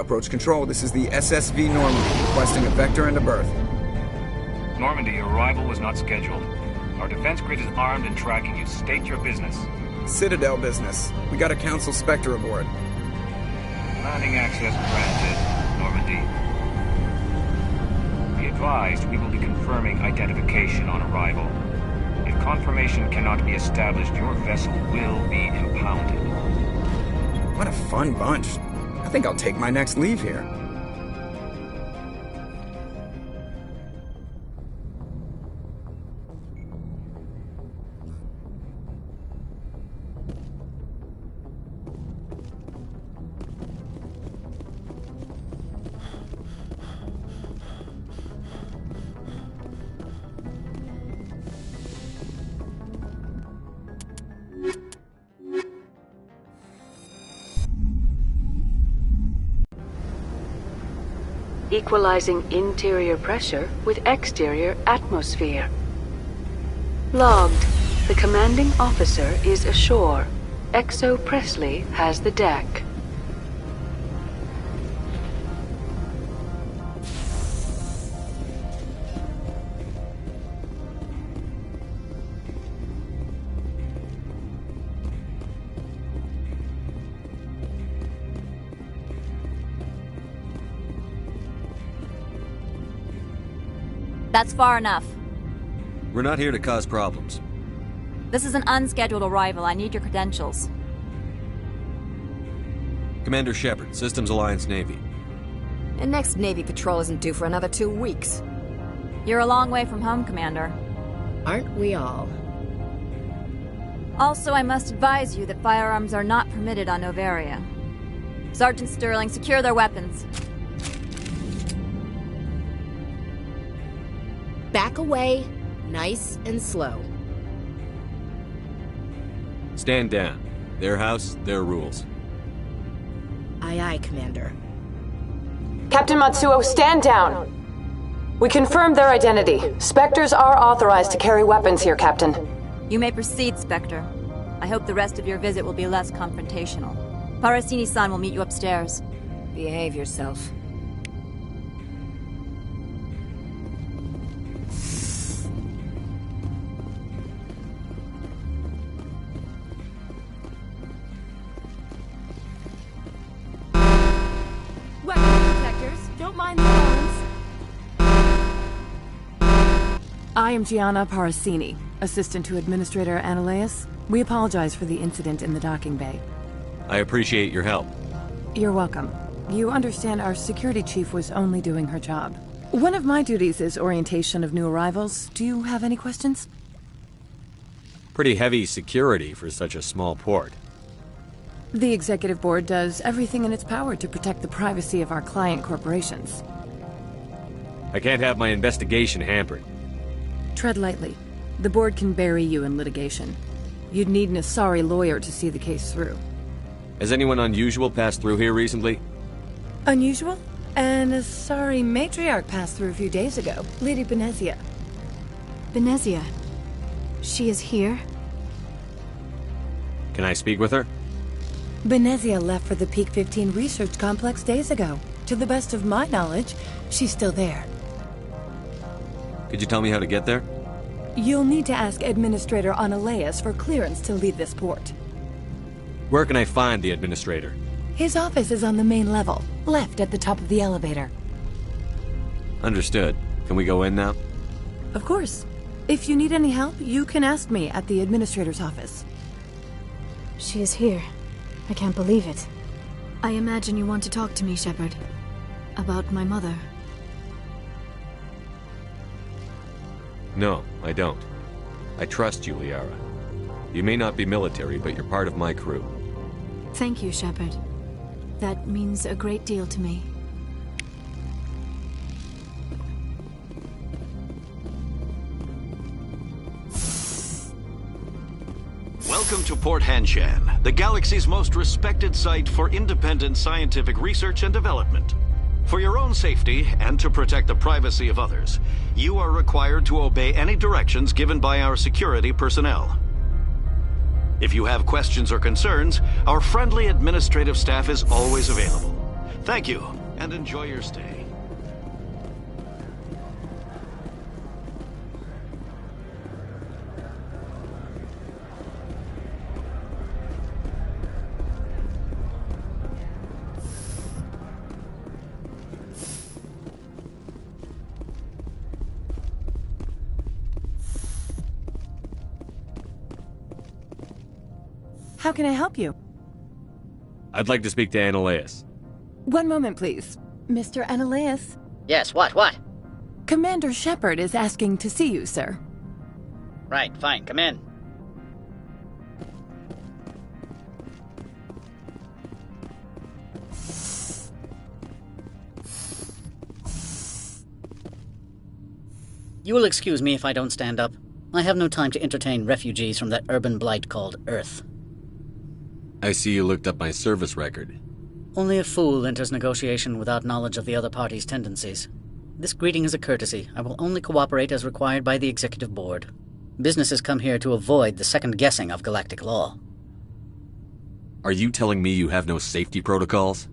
Approach control, this is the SSV Normandy, requesting a vector and a berth. Normandy, your arrival was not scheduled. Our defense grid is armed and tracking you. State your business. Citadel business. We got a Council Spectre aboard. Landing access granted, Normandy. Be advised, we will be confirming identification on arrival. If confirmation cannot be established, your vessel will be impounded. What a fun bunch. I think I'll take my next leave here. Equalizing interior pressure with exterior atmosphere. Logged. The commanding officer is ashore. Exo Presley has the deck. That's far enough. We're not here to cause problems. This is an unscheduled arrival. I need your credentials. Commander Shepard, Systems Alliance Navy. And next Navy patrol isn't due for another 2 weeks. You're a long way from home, Commander. Aren't we all? Also, I must advise you that firearms are not permitted on Noveria. Sergeant Sterling, secure their weapons. Back away, nice and slow. Stand down. Their house, their rules. Aye, aye, Commander. Captain Matsuo, stand down! We confirmed their identity. Spectres are authorized to carry weapons here, Captain. You may proceed, Spectre. I hope the rest of your visit will be less confrontational. Parasini-san will meet you upstairs. Behave yourself. I am Gianna Parasini, assistant to Administrator Ananias. We apologize for the incident in the docking bay. I appreciate your help. You're welcome. You understand our security chief was only doing her job. One of my duties is orientation of new arrivals. Do you have any questions? Pretty heavy security for such a small port. The Executive Board does everything in its power to protect the privacy of our client corporations. I can't have my investigation hampered. Tread lightly. The board can bury you in litigation. You'd need an Asari lawyer to see the case through. Has anyone unusual passed through here recently? Unusual? An Asari matriarch passed through a few days ago. Lady Benezia. Benezia? She is here? Can I speak with her? Benezia left for the Peak 15 research complex days ago. To the best of my knowledge, she's still there. Could you tell me how to get there? You'll need to ask Administrator Ananias for clearance to leave this port. Where can I find the Administrator? His office is on the main level, left at the top of the elevator. Understood. Can we go in now? Of course. If you need any help, you can ask me at the Administrator's office. She is here. I can't believe it. I imagine you want to talk to me, Shepard. About my mother. No, I don't. I trust you, Liara. You may not be military, but you're part of my crew. Thank you, Shepard. That means a great deal to me. Welcome to Port Hanshan, the galaxy's most respected site for independent scientific research and development. For your own safety, and to protect the privacy of others, you are required to obey any directions given by our security personnel. If you have questions or concerns, our friendly administrative staff is always available. Thank you, and enjoy your stay. How can I help you? I'd like to speak to Annaleus. One moment, please. Mr. Annaleus? Yes, what? Commander Shepard is asking to see you, sir. Right, fine, come in. You will excuse me if I don't stand up. I have no time to entertain refugees from that urban blight called Earth. I see you looked up my service record. Only a fool enters negotiation without knowledge of the other party's tendencies. This greeting is a courtesy. I will only cooperate as required by the Executive Board. Businesses come here to avoid the second guessing of galactic law. Are you telling me you have no safety protocols?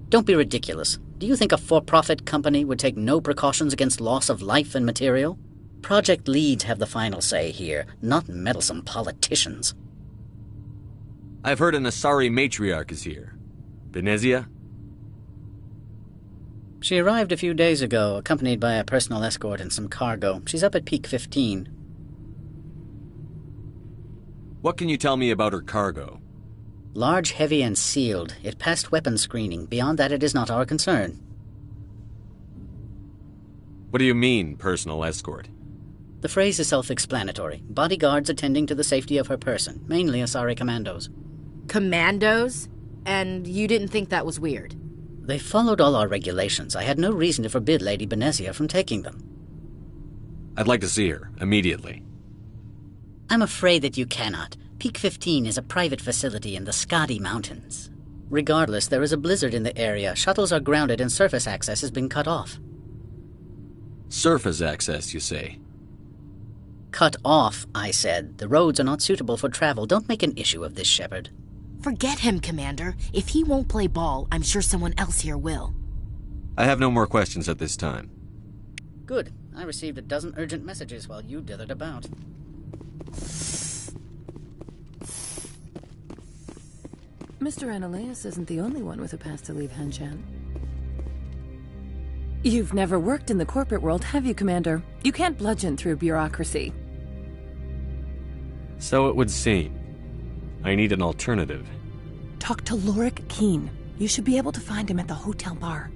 Don't be ridiculous. Do you think a for-profit company would take no precautions against loss of life and material? Project leads have the final say here, not meddlesome politicians. I've heard an Asari matriarch is here. Benezia? She arrived a few days ago, accompanied by a personal escort and some cargo. She's up at Peak 15. What can you tell me about her cargo? Large, heavy, and sealed. It passed weapons screening. Beyond that, it is not our concern. What do you mean, personal escort? The phrase is self-explanatory. Bodyguards attending to the safety of her person, mainly Asari commandos. Commandos? And you didn't think that was weird? They followed all our regulations. I had no reason to forbid Lady Benezia from taking them. I'd like to see her, immediately. I'm afraid that you cannot. Peak 15 is a private facility in the Skadi Mountains. Regardless, there is a blizzard in the area. Shuttles are grounded and surface access has been cut off. Surface access, you say? Cut off, I said. The roads are not suitable for travel. Don't make an issue of this, Shepard. Forget him, Commander. If he won't play ball, I'm sure someone else here will. I have no more questions at this time. Good. I received a dozen urgent messages while you dithered about. Mr. Annaleus isn't the only one with a pass to leave Hanshan. You've never worked in the corporate world, have you, Commander? You can't bludgeon through bureaucracy. So it would seem. I need an alternative. Talk to Lorik Keen. You should be able to find him at the hotel bar.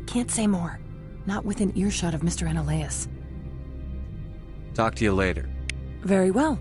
Can't say more. Not within earshot of Mr. Annaleus. Talk to you later. Very well.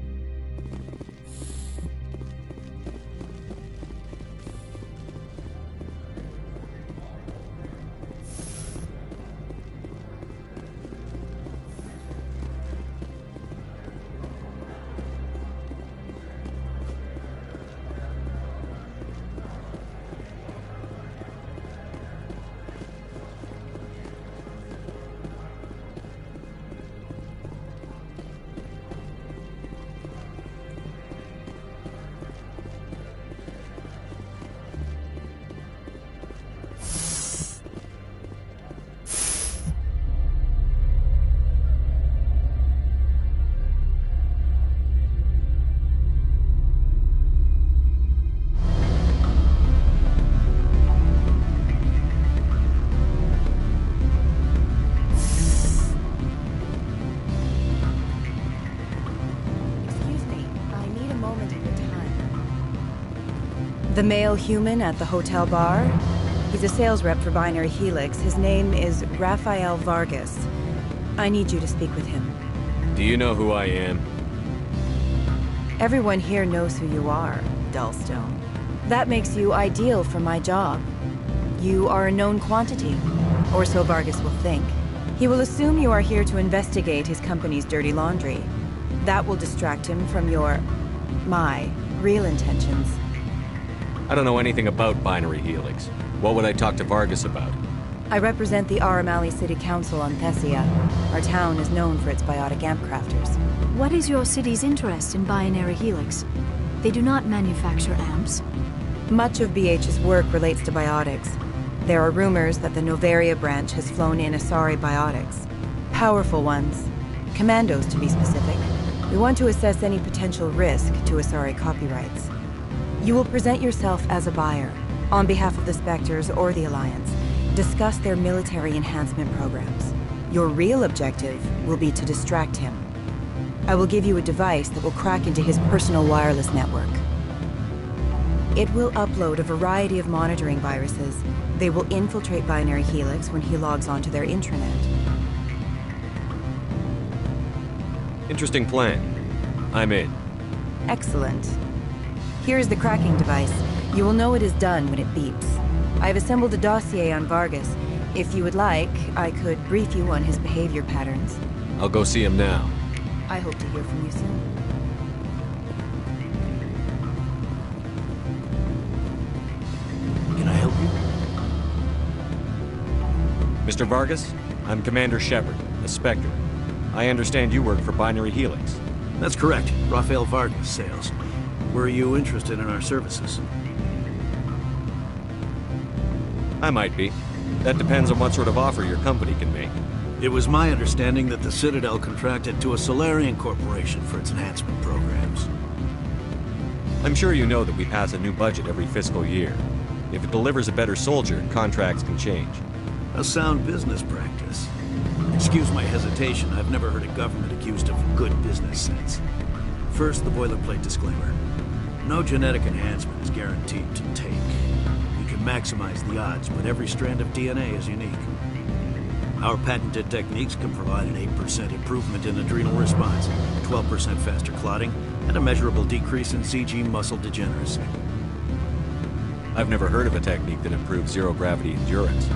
The male human at the hotel bar? He's a sales rep for Binary Helix. His name is Rafael Vargas. I need you to speak with him. Do you know who I am? Everyone here knows who you are, Dullstone. That makes you ideal for my job. You are a known quantity, or so Vargas will think. He will assume you are here to investigate his company's dirty laundry. That will distract him from your my real intentions. I don't know anything about Binary Helix. What would I talk to Vargas about? I represent the Aramali City Council on Thessia. Our town is known for its biotic amp crafters. What is your city's interest in Binary Helix? They do not manufacture amps. Much of BH's work relates to biotics. There are rumors that the Noveria branch has flown in Asari biotics. Powerful ones. Commandos, to be specific. We want to assess any potential risk to Asari copyrights. You will present yourself as a buyer, on behalf of the Spectres or the Alliance. Discuss their military enhancement programs. Your real objective will be to distract him. I will give you a device that will crack into his personal wireless network. It will upload a variety of monitoring viruses. They will infiltrate Binary Helix when he logs onto their intranet. Interesting plan. I'm in. Excellent. Here's the cracking device. You will know it is done when it beeps. I've assembled a dossier on Vargas. If you would like, I could brief you on his behavior patterns. I'll go see him now. I hope to hear from you soon. Can I help you? Mr. Vargas, I'm Commander Shepard, a Spectre. I understand you work for Binary Helix. That's correct. Rafael Vargas, sales. Were you interested in our services? I might be. That depends on what sort of offer your company can make. It was my understanding that the Citadel contracted to a Solarian corporation for its enhancement programs. I'm sure you know that we pass a new budget every fiscal year. If it delivers a better soldier, contracts can change. A sound business practice. Excuse my hesitation, I've never heard a government accused of good business sense. First, the boilerplate disclaimer. No genetic enhancement is guaranteed to take. You can maximize the odds, but every strand of DNA is unique. Our patented techniques can provide an 8% improvement in adrenal response, 12% faster clotting, and a measurable decrease in CG muscle degeneracy. I've never heard of a technique that improves zero-gravity endurance.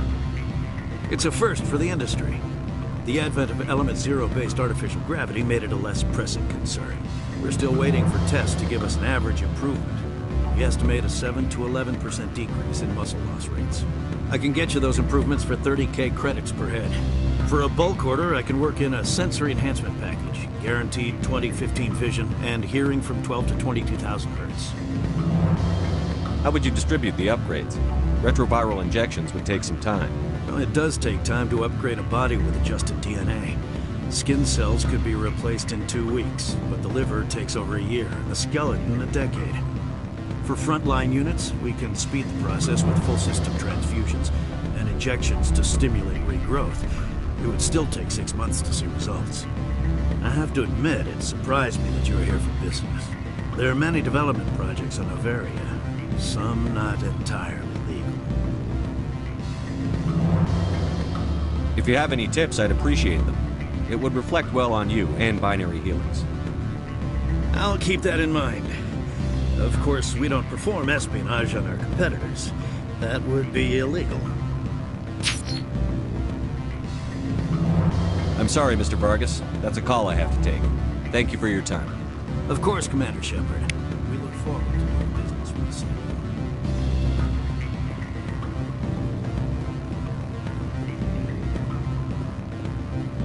It's a first for the industry. The advent of element zero-based artificial gravity made it a less pressing concern. We're still waiting for tests to give us an average improvement. We estimate a 7 to 11% decrease in muscle loss rates. I can get you those improvements for 30K credits per head. For a bulk order, I can work in a sensory enhancement package, guaranteed 20/15 vision, and hearing from 12 to 22,000 hertz. How would you distribute the upgrades? Retroviral injections would take some time. Well, it does take time to upgrade a body with adjusted DNA. Skin cells could be replaced in 2 weeks, but the liver takes over a year, and the skeleton a decade. For frontline units, we can speed the process with full system transfusions and injections to stimulate regrowth. It would still take 6 months to see results. I have to admit, it surprised me that you're here for business. There are many development projects on Noveria, some not entirely legal. If you have any tips, I'd appreciate them. It would reflect well on you and Binary Helix. I'll keep that in mind. Of course, we don't perform espionage on our competitors. That would be illegal. I'm sorry, Mr. Vargas. That's a call I have to take. Thank you for your time. Of course, Commander Shepard. We look forward to doing business with the Citadel.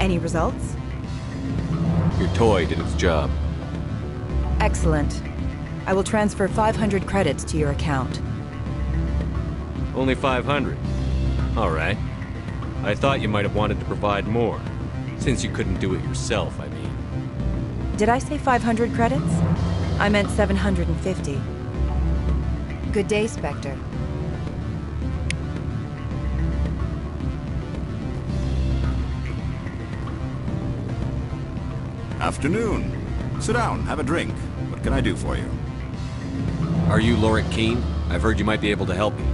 Any results? Your toy did its job. Excellent. I will transfer 500 credits to your account. Only 500. All right. I thought you might have wanted to provide more. Since you couldn't do it yourself, I mean. Did I say 500 credits? I meant 750. Good day, Spectre. Afternoon. Sit down, have a drink. What can I do for you? Are you Lorik Keene? I've heard you might be able to help me.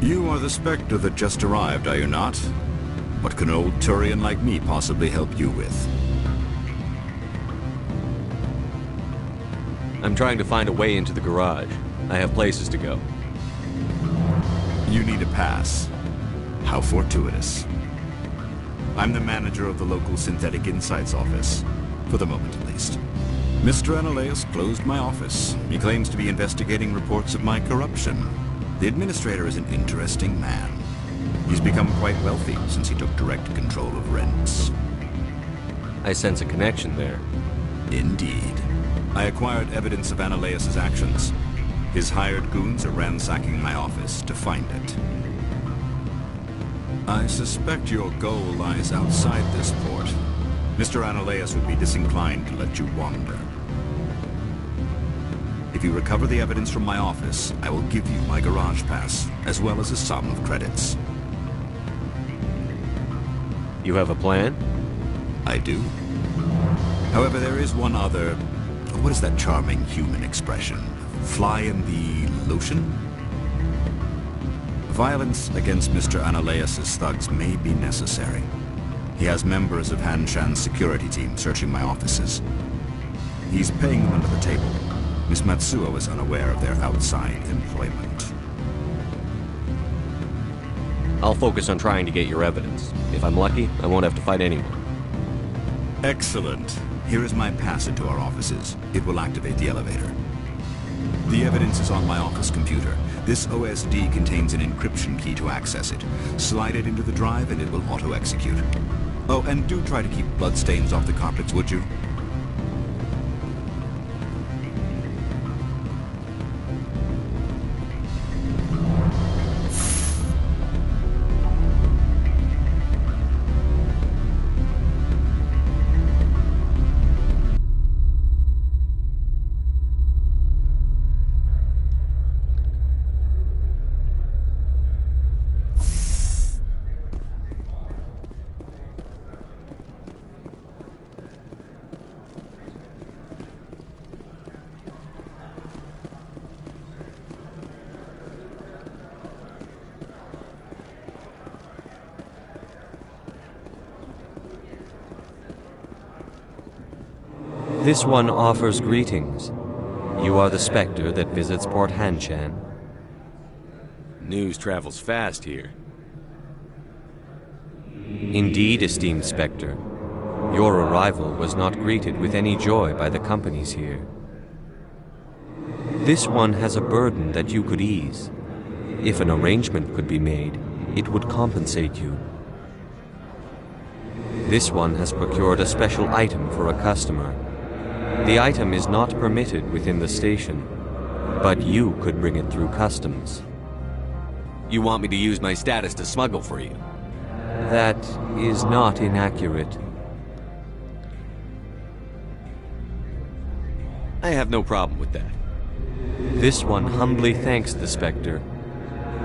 You are the Spectre that just arrived, are you not? What can an old Turian like me possibly help you with? I'm trying to find a way into the garage. I have places to go. You need a pass. How fortuitous. I'm the manager of the local Synthetic Insights office. For the moment, at least. Mr. Ananias closed my office. He claims to be investigating reports of my corruption. The administrator is an interesting man. He's become quite wealthy since he took direct control of rents. I sense a connection there. Indeed. I acquired evidence of Ananias' actions. His hired goons are ransacking my office to find it. I suspect your goal lies outside this port. Mr. Ananias would be disinclined to let you wander. If you recover the evidence from my office, I will give you my garage pass, as well as a sum of credits. You have a plan? I do. However, there is one other... What is that charming human expression? Fly in the lotion? Violence against Mr. Ananias' thugs may be necessary. He has members of Han Shan's security team searching my offices. He's paying them under the table. Miss Matsuo is unaware of their outside employment. I'll focus on trying to get your evidence. If I'm lucky, I won't have to fight anyone. Excellent. Here is my pass into our offices. It will activate the elevator. The evidence is on my office computer. This OSD contains an encryption key to access it. Slide it into the drive and it will auto-execute. Oh, and do try to keep bloodstains off the carpets, would you? This one offers greetings. You are the Spectre that visits Port Hanshan. News travels fast here. Indeed, esteemed Spectre. Your arrival was not greeted with any joy by the companies here. This one has a burden that you could ease. If an arrangement could be made, it would compensate you. This one has procured a special item for a customer. The item is not permitted within the station, but you could bring it through customs. You want me to use my status to smuggle for you? That is not inaccurate. I have no problem with that. This one humbly thanks the Spectre.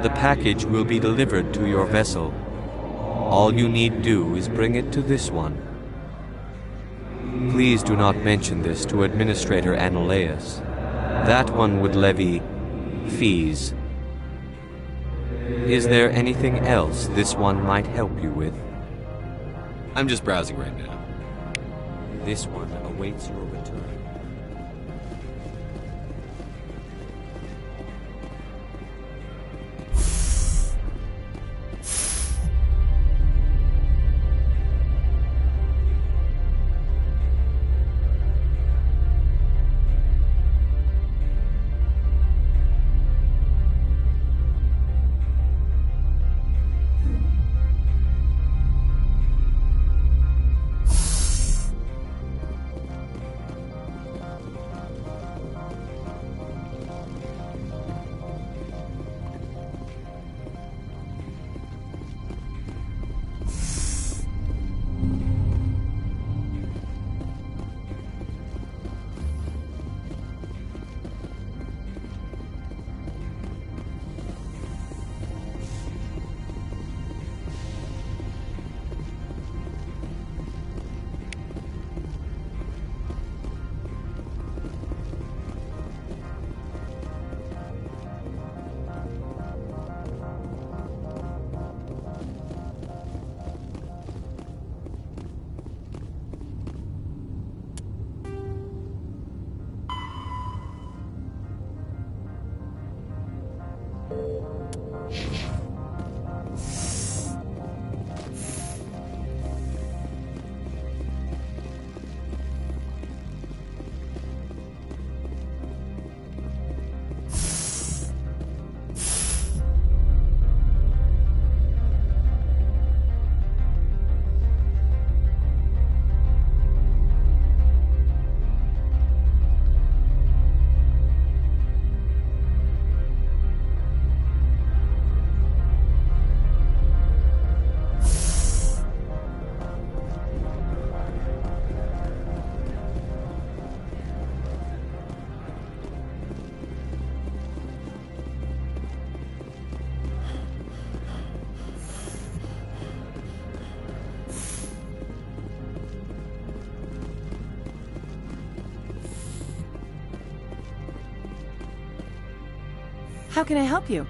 The package will be delivered to your vessel. All you need do is bring it to this one. Please do not mention this to Administrator Ananias. That one would levy fees. Is there anything else this one might help you with? I'm just browsing right now. This one awaits your return. How can I help you?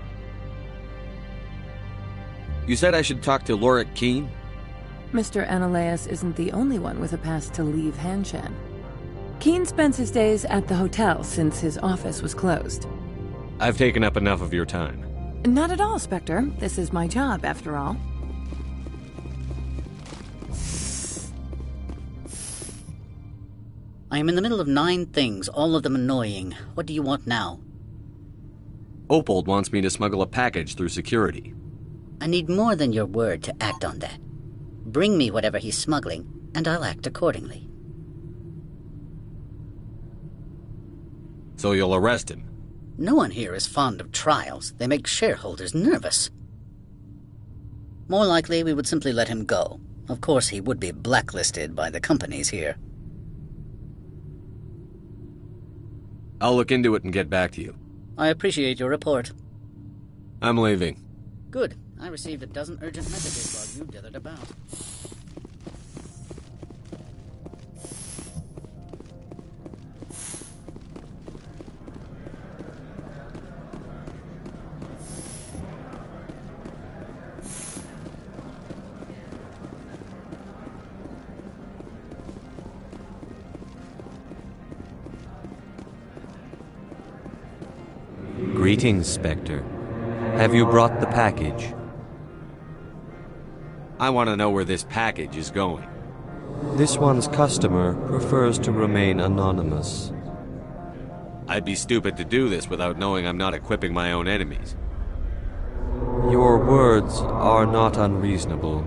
You said I should talk to Lorik Keene? Mr. Ananias isn't the only one with a pass to leave Hanshan. Keene spends his days at the hotel since his office was closed. I've taken up enough of your time. Not at all, Spectre. This is my job, after all. I am in the middle of 9 things, all of them annoying. What do you want now? Opold wants me to smuggle a package through security. I need more than your word to act on that. Bring me whatever he's smuggling, and I'll act accordingly. So you'll arrest him? No one here is fond of trials. They make shareholders nervous. More likely, we would simply let him go. Of course, he would be blacklisted by the companies here. I'll look into it and get back to you. I appreciate your report. I'm leaving. Good. I received a dozen urgent messages while you dithered about. Greetings, Spectre. Have you brought the package? I want to know where this package is going. This one's customer prefers to remain anonymous. I'd be stupid to do this without knowing I'm not equipping my own enemies. Your words are not unreasonable.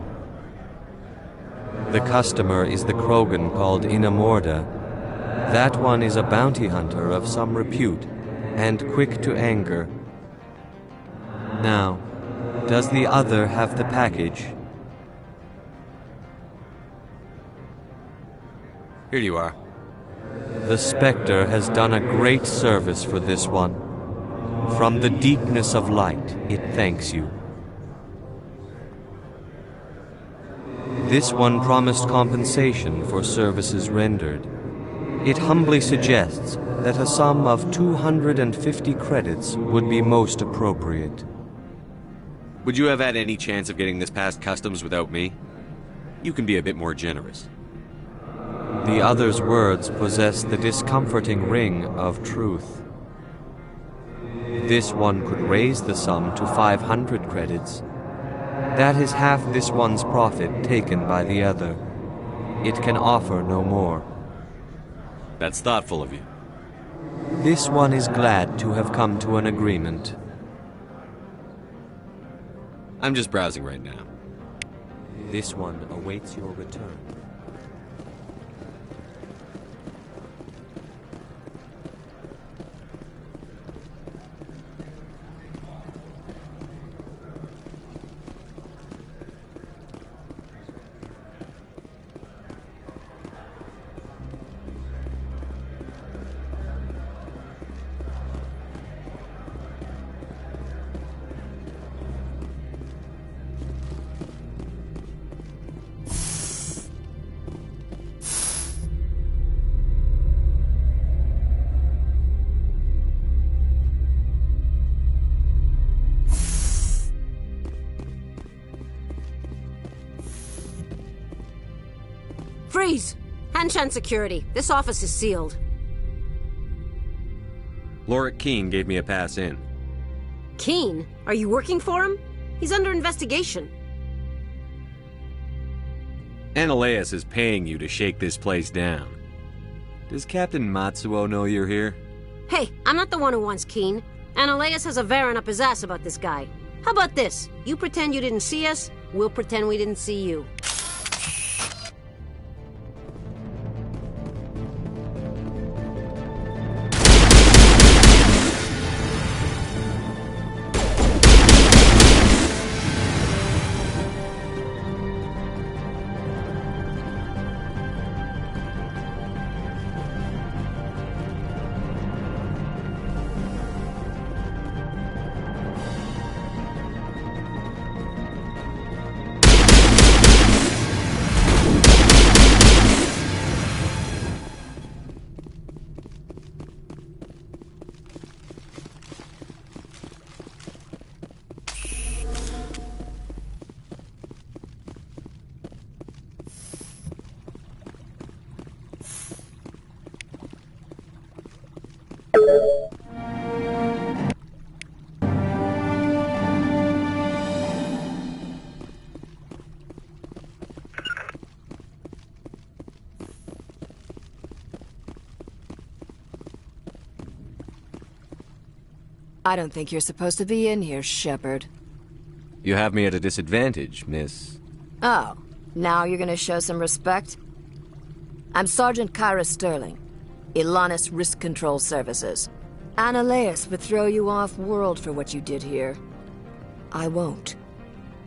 The customer is the Krogan called Inamorda. That one is a bounty hunter of some repute, and quick to anger. Now, does the other have the package? Here you are. The Spectre has done a great service for this one. From the deepness of light, it thanks you. This one promised compensation for services rendered. It humbly suggests that a sum of 250 credits would be most appropriate. Would you have had any chance of getting this past customs without me? You can be a bit more generous. The other's words possess the discomforting ring of truth. This one could raise the sum to 500 credits. That is half this one's profit taken by the other. It can offer no more. That's thoughtful of you. This one is glad to have come to an agreement. I'm just browsing right now. This one awaits your return. Freeze! Hanshan security. This office is sealed. Lorik Keene gave me a pass in. Keene? Are you working for him? He's under investigation. Ananias is paying you to shake this place down. Does Captain Matsuo know you're here? Hey, I'm not the one who wants Keene. Ananias has a Varen up his ass about this guy. How about this? You pretend you didn't see us, we'll pretend we didn't see you. I don't think you're supposed to be in here, Shepard. You have me at a disadvantage, miss. Oh, now you're gonna show some respect? I'm Sergeant Kyra Sterling, Ilanis Risk Control Services. Annaleus would throw you off-world for what you did here. I won't.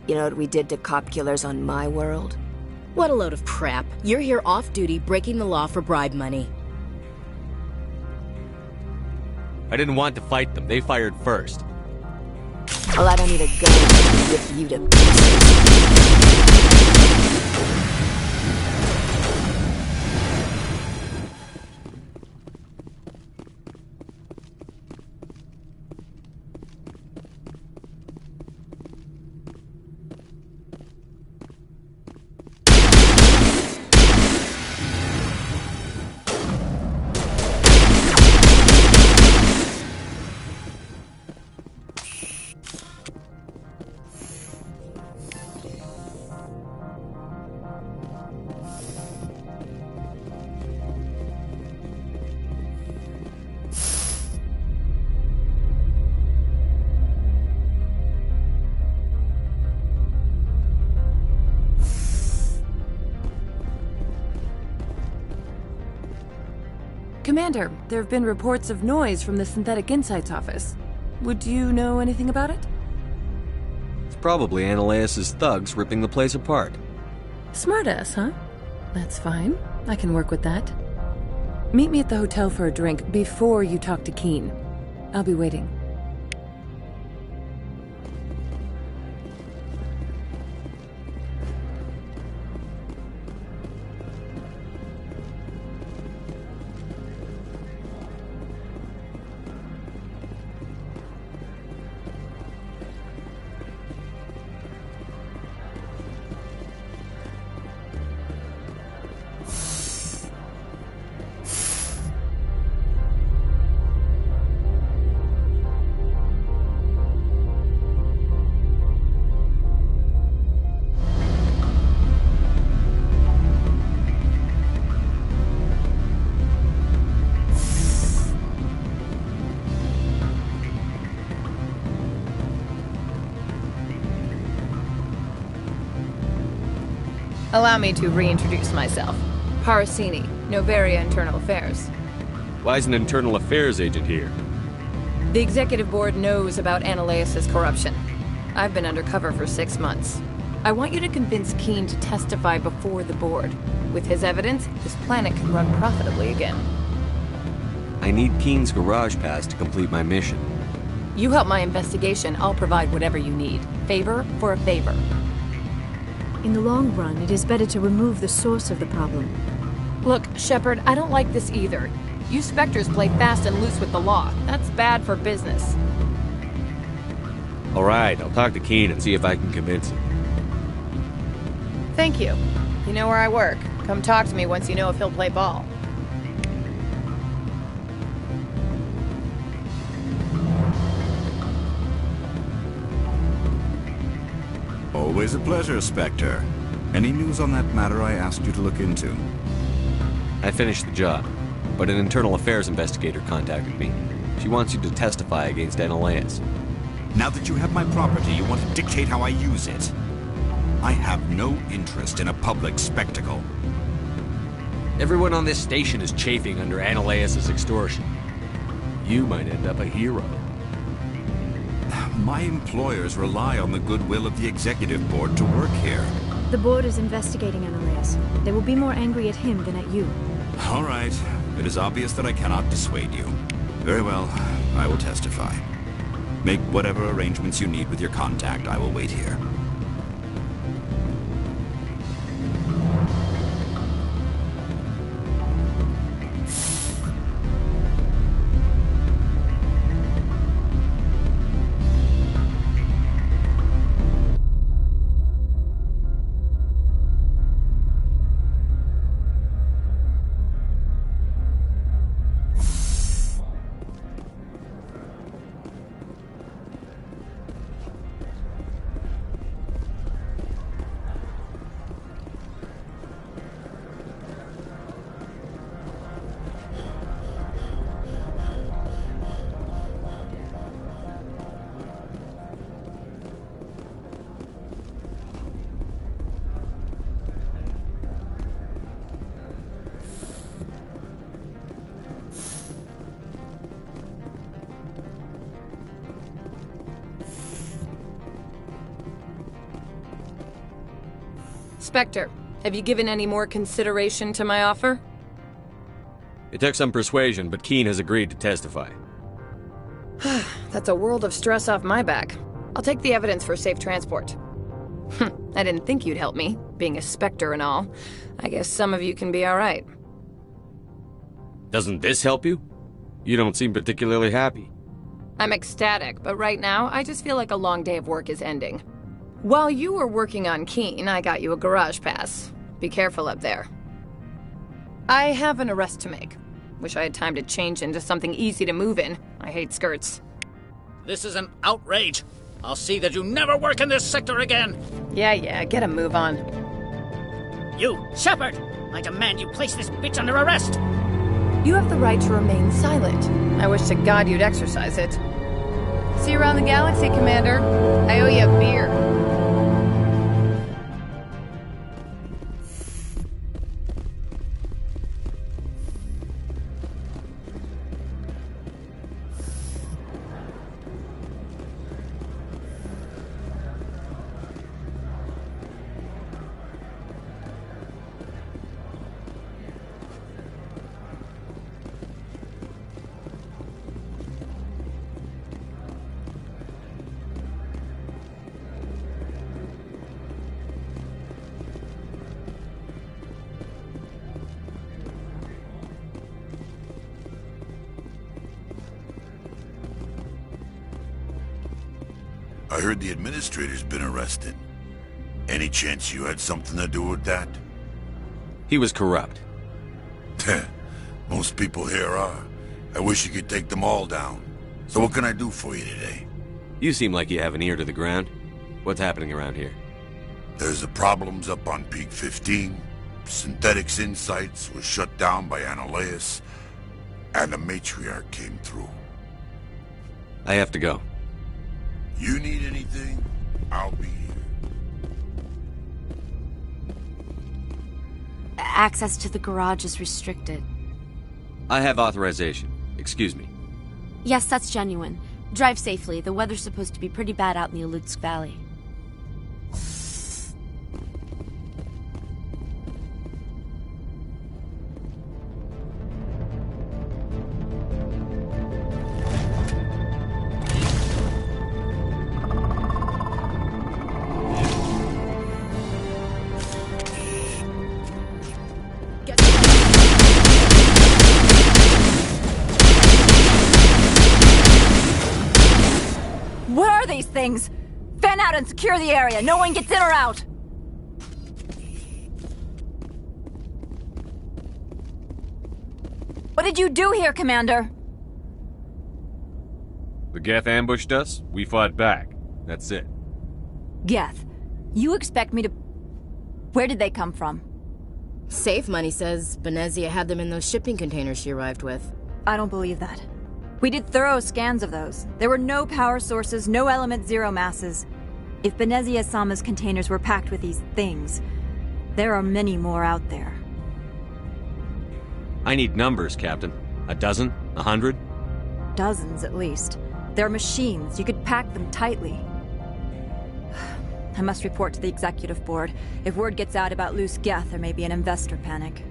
You know what we did to cop killers on my world? What a load of crap. You're here off-duty, breaking the law for bribe money. I didn't want to fight them. They fired first. Well, I don't need a gun to whip you to pieces. Commander, there have been reports of noise from the Synthetic Insights office. Would you know anything about it? It's probably Annaleus' thugs ripping the place apart. Smartass, huh? That's fine. I can work with that. Meet me at the hotel for a drink before you talk to Keen. I'll be waiting. Allow me to reintroduce myself. Parasini, Noveria Internal Affairs. Why is an internal affairs agent here? The executive board knows about Annaleus' corruption. I've been undercover for 6 months. I want you to convince Keen to testify before the board. With his evidence, this planet can run profitably again. I need Keen's garage pass to complete my mission. You help my investigation, I'll provide whatever you need. Favor for a favor. In the long run, it is better to remove the source of the problem. Look, Shepard, I don't like this either. You Spectres play fast and loose with the law. That's bad for business. Alright, I'll talk to Keen and see if I can convince him. Thank you. You know where I work. Come talk to me once you know if he'll play ball. Always a pleasure, Spectre. Any news on that matter I asked you to look into? I finished the job, but an internal affairs investigator contacted me. She wants you to testify against Annaleus. Now that you have my property, you want to dictate how I use it. I have no interest in a public spectacle. Everyone on this station is chafing under Annaleus' extortion. You might end up a hero. My employers rely on the goodwill of the executive board to work here. The board is investigating Annaleus. They will be more angry at him than at you. All right. It is obvious that I cannot dissuade you. Very well. I will testify. Make whatever arrangements you need with your contact. I will wait here. Spectre, have you given any more consideration to my offer? It took some persuasion, but Keen has agreed to testify. That's a world of stress off my back. I'll take the evidence for safe transport. I didn't think you'd help me, being a Spectre and all. I guess some of you can be alright. Doesn't this help you? You don't seem particularly happy. I'm ecstatic, but right now, I just feel like a long day of work is ending. While you were working on Keen, I got you a garage pass. Be careful up there. I have an arrest to make. Wish I had time to change into something easy to move in. I hate skirts. This is an outrage. I'll see that you never work in this sector again. Yeah, get a move on. You, Shepard! I demand you place this bitch under arrest! You have the right to remain silent. I wish to God you'd exercise it. See you around the galaxy, Commander. I owe you a beer. I heard the administrator's been arrested. Any chance you had something to do with that? He was corrupt. Most people here are. I wish you could take them all down. So what can I do for you today? You seem like you have an ear to the ground. What's happening around here? There's the problems up on Peak 15. Synthetics Insights was shut down by Analeus. And the Matriarch came through. I have to go. You need anything, I'll be here. Access to the garage is restricted. I have authorization. Excuse me. Yes, that's genuine. Drive safely. The weather's supposed to be pretty bad out in the Alutsk Valley. Things. Fan out and secure the area. No one gets in or out. What did you do here, Commander? The Geth ambushed us. We fought back. That's it. Geth, you expect me to... Where did they come from? Safe Money says Benezia had them in those shipping containers she arrived with. I don't believe that. We did thorough scans of those. There were no power sources, no element zero masses. If Benezia-sama's containers were packed with these things, there are many more out there. I need numbers, Captain. A dozen? 100? Dozens, at least. They're machines. You could pack them tightly. I must report to the Executive Board. If word gets out about loose Geth, there may be an investor panic.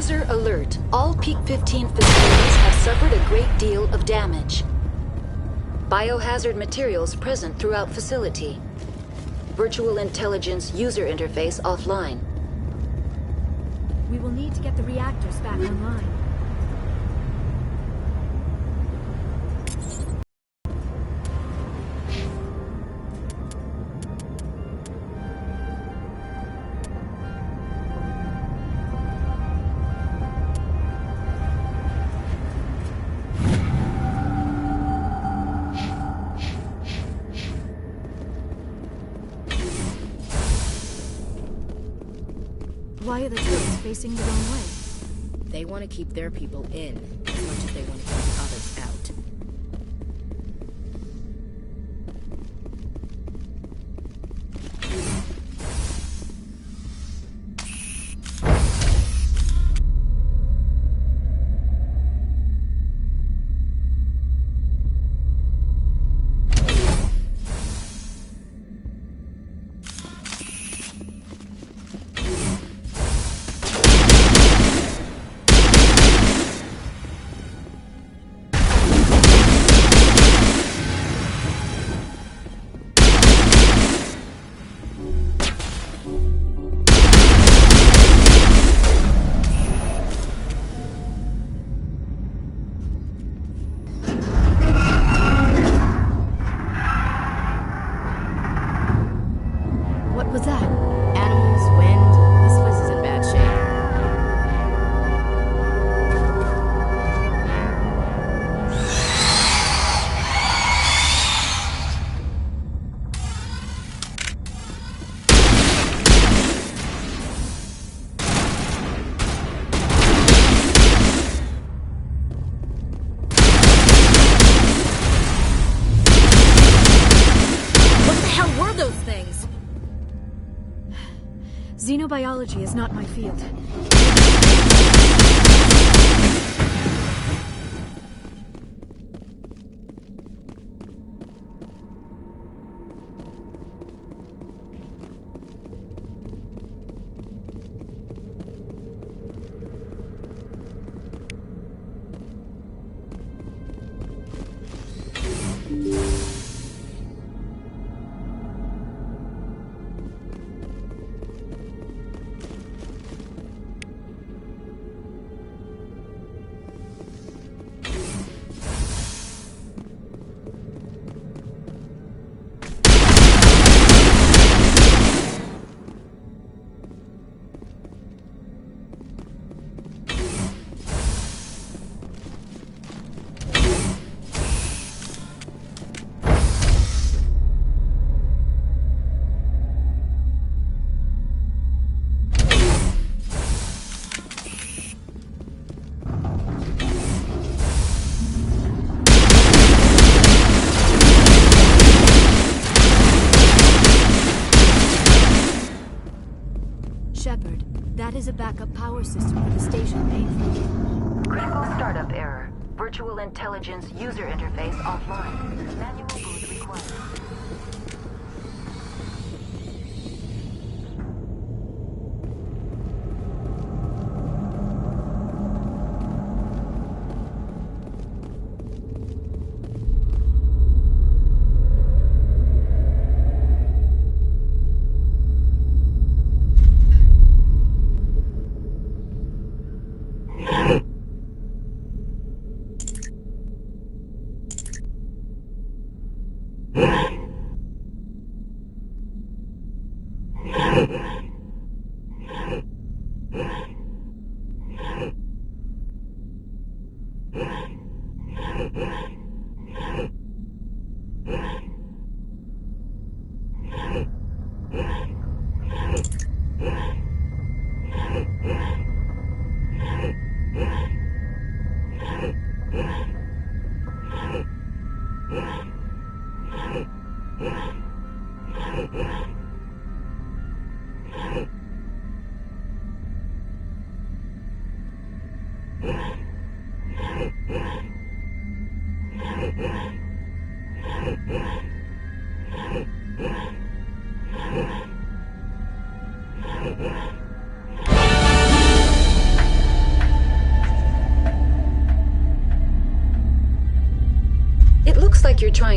User alert. All Peak 15 facilities have suffered a great deal of damage. Biohazard materials present throughout facility. Virtual intelligence user interface offline. We will need to get the reactors back online. Why are the turrets facing the wrong way? They want to keep their people in as much as they want to keep others out. What was that? Animals, wind. This place is in bad shape. What the hell were those things? Xenobiology is not my field. Shepard, that is a backup power system for the station main. Critical startup error. Virtual intelligence user interface offline. Manual boot required.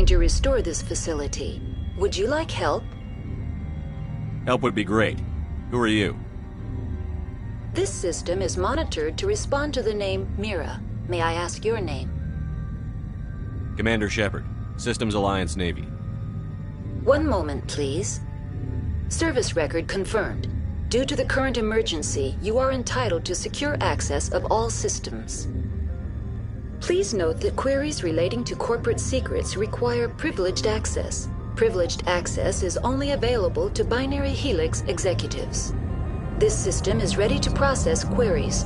trying to restore this facility. Would you like help? Help would be great. Who are you? This system is monitored to respond to the name Mira. May I ask your name? Commander Shepard, Systems Alliance Navy. One moment, please. Service record confirmed. Due to the current emergency, you are entitled to secure access of all systems. Please note that queries relating to corporate secrets require privileged access. Privileged access is only available to Binary Helix executives. This system is ready to process queries.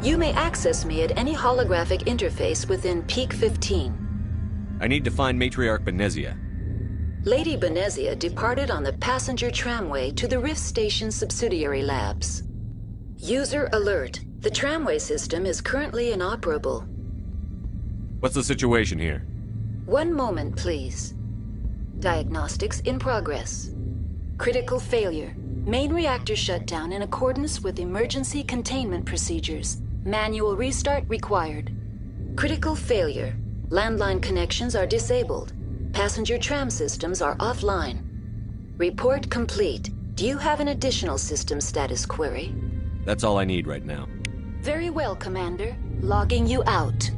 You may access me at any holographic interface within Peak 15. I need to find Matriarch Benezia. Lady Benezia departed on the passenger tramway to the Rift Station subsidiary labs. User alert. The tramway system is currently inoperable. What's the situation here? One moment, please. Diagnostics in progress. Critical failure. Main reactor shut down in accordance with emergency containment procedures. Manual restart required. Critical failure. Landline connections are disabled. Passenger tram systems are offline. Report complete. Do you have an additional system status query? That's all I need right now. Very well, Commander. Logging you out.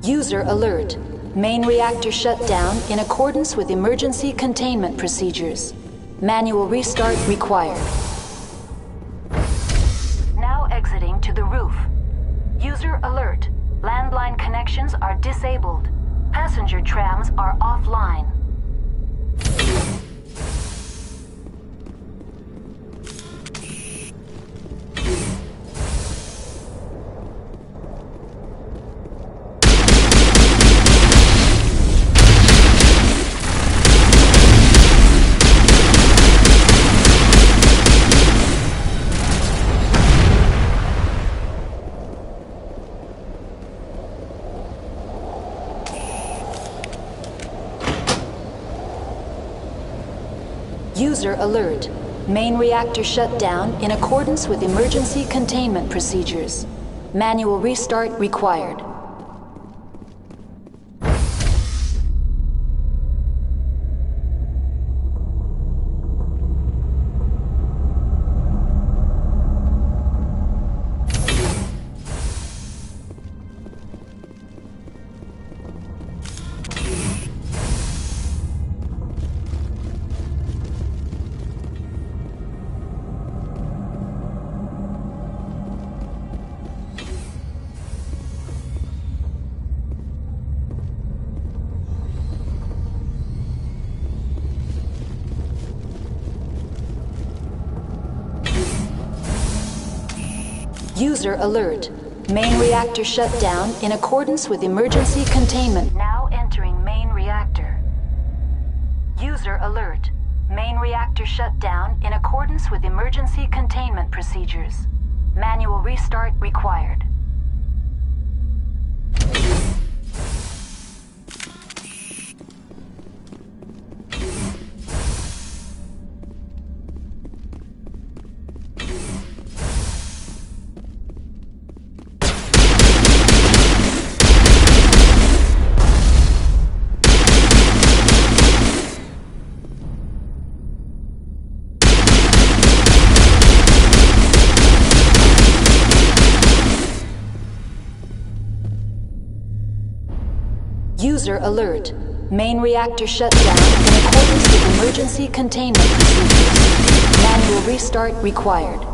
User alert. Main reactor shut down in accordance with emergency containment procedures. Manual restart required. Now exiting to the roof. User alert. Landline connections are disabled. Passenger trams are offline. User alert. Main reactor shut down in accordance with emergency containment procedures. Manual restart required. User alert. Main reactor shut down in accordance with emergency containment. Now entering main reactor. User alert. Main reactor shut down in accordance with emergency containment procedures. Manual restart required. User alert. Main reactor shut down in accordance with emergency containment procedures. Manual restart required.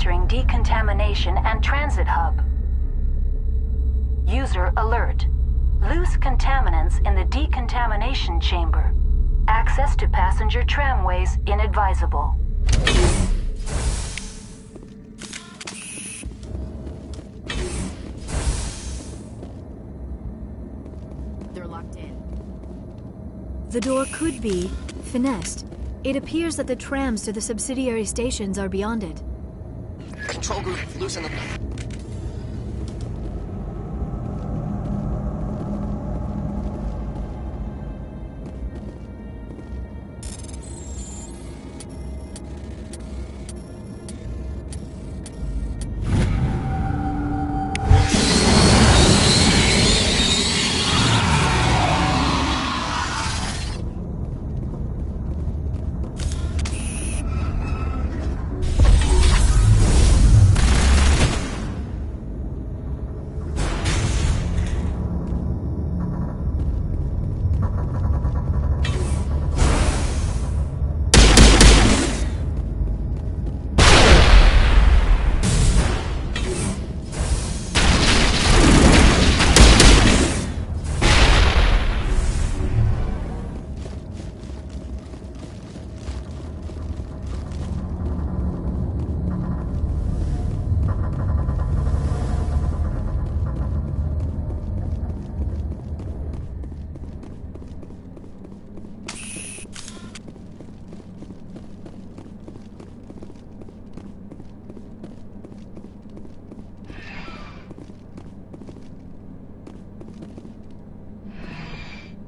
entering decontamination and transit hub. User alert. Loose contaminants in the decontamination chamber. Access to passenger tramways inadvisable. They're locked in. The door could be finessed. It appears that the trams to the subsidiary stations are beyond it. Control group, loosen the...